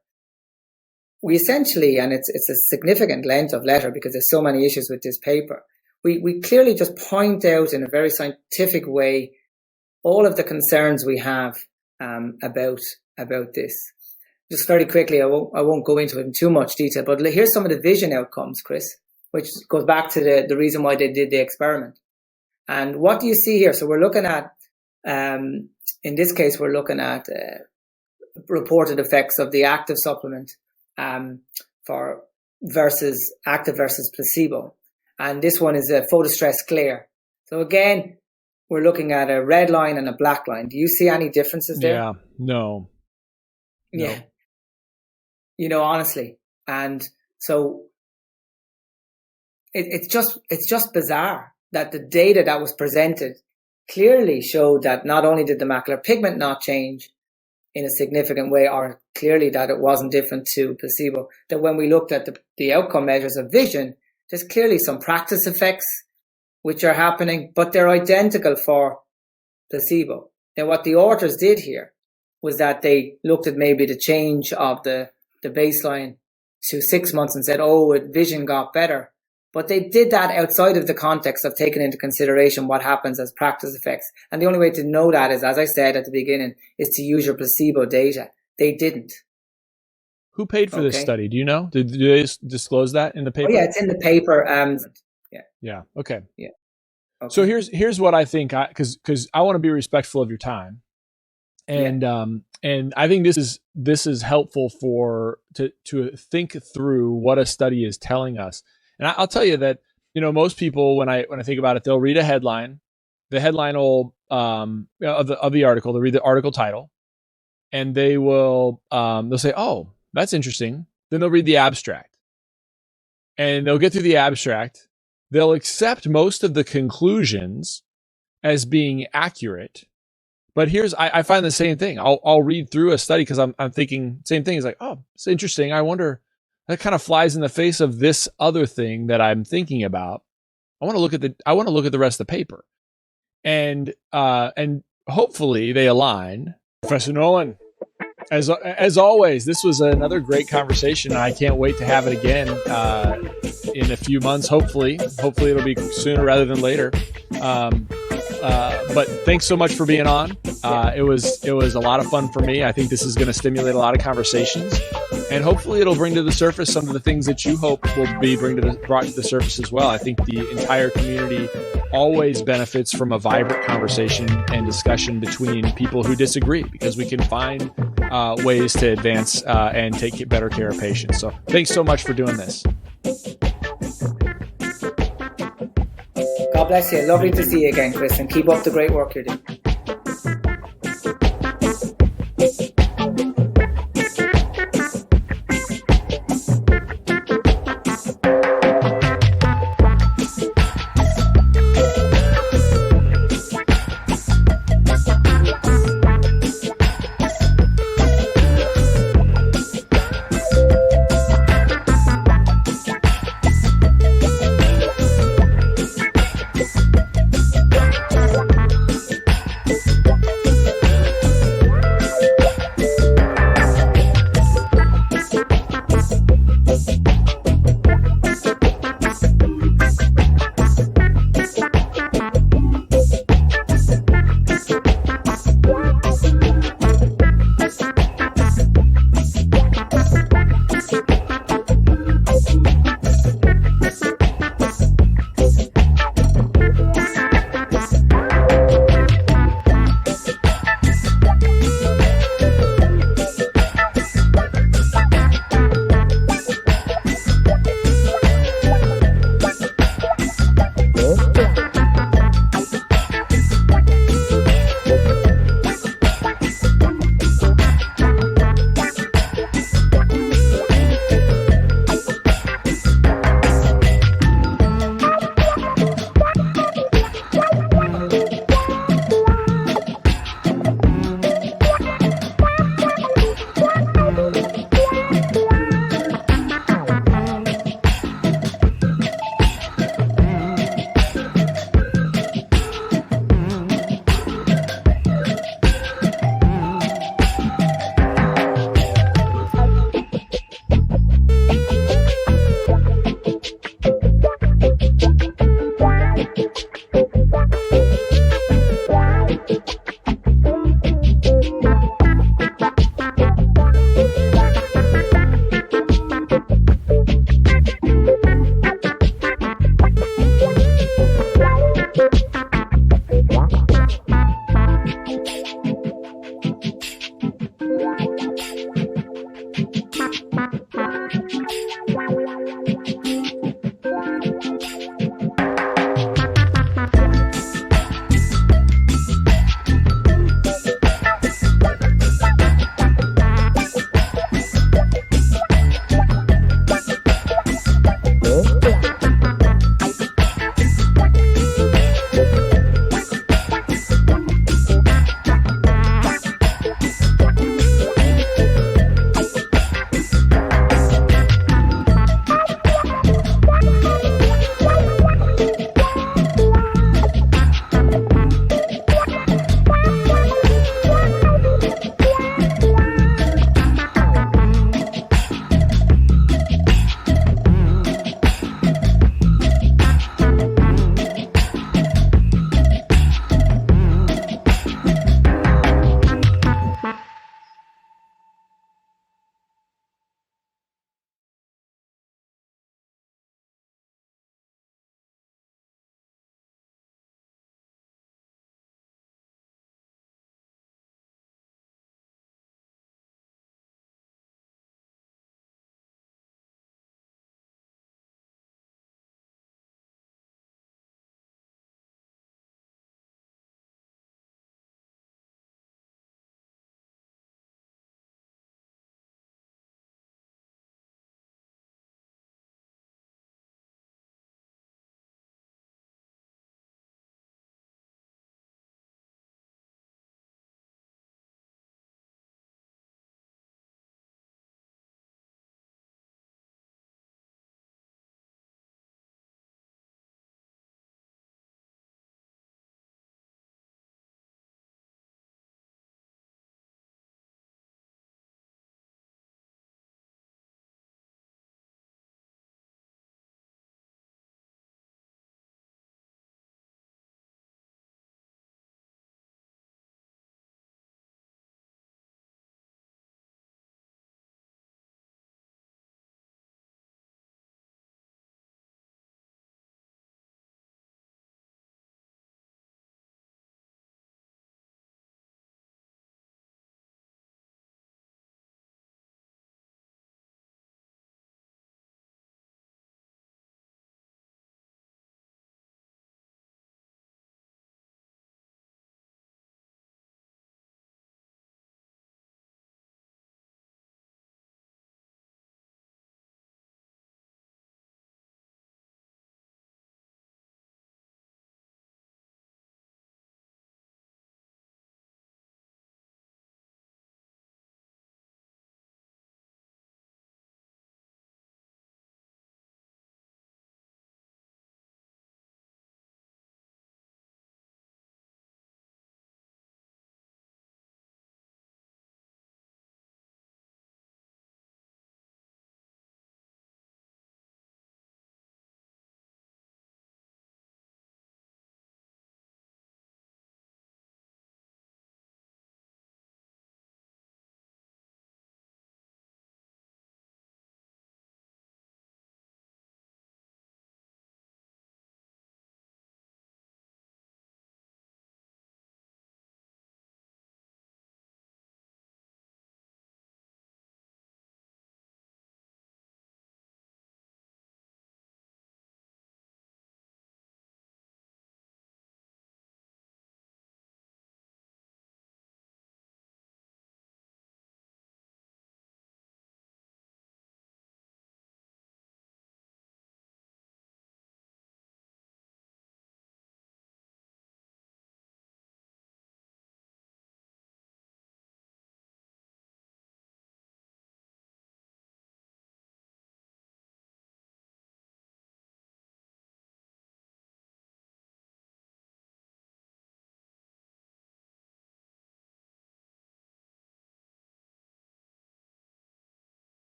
we essentially, and it's a significant length of letter because there's so many issues with this paper, we clearly just point out in a very scientific way all of the concerns we have about this. Just very quickly, I won't go into it in too much detail, but here's some of the vision outcomes, Chris, which goes back to the reason why they did the experiment. And what do you see here? So we're looking at, in this case, we're looking at reported effects of the active supplement for active versus placebo. And this one is a photostress clear. So again, we're looking at a red line and a black line. Do you see any differences there? Yeah, no. Yeah. Honestly. And so it's just bizarre that the data that was presented clearly showed that not only did the macular pigment not change in a significant way, or clearly that it wasn't different to placebo, that when we looked at the outcome measures of vision, there's clearly some practice effects which are happening, but they're identical for placebo. Now, what the authors did here was that they looked at maybe the change of the baseline to 6 months and said, vision got better. But they did that outside of the context of taking into consideration what happens as practice effects. And the only way to know that is, as I said at the beginning, is to use your placebo data. They didn't. Who paid for this study? Do you know? Did they disclose that in the paper? Oh, yeah, it's in the paper. Yeah. Okay. Yeah. Okay. So here's what I think, because I want to be respectful of your time, and I think this is helpful to think through what a study is telling us. And I'll tell you that, most people, when I think about it, they'll read a headline. The headline will of the article. They'll read the article title, and they'll say, "Oh, that's interesting." Then they'll read the abstract, and they'll get through the abstract. They'll accept most of the conclusions as being accurate. But I find the same thing. I'll read through a study because I'm thinking same thing. It's like, oh, it's interesting. I wonder, that kind of flies in the face of this other thing that I'm thinking about. I want to look at the rest of the paper. And hopefully they align. Professor Nolan, as always, this was another great conversation. I can't wait to have it again in a few months. Hopefully it'll be sooner rather than later. But thanks so much for being on. It was a lot of fun for me. I think this is going to stimulate a lot of conversations, and hopefully it'll bring to the surface some of the things that you hope will be brought to the surface as well. I think the entire community always benefits from a vibrant conversation and discussion between people who disagree, because we can find ways to advance and take better care of patients. So thanks so much for doing this. God bless you. Lovely to see you again, Chris, and keep up the great work you're doing.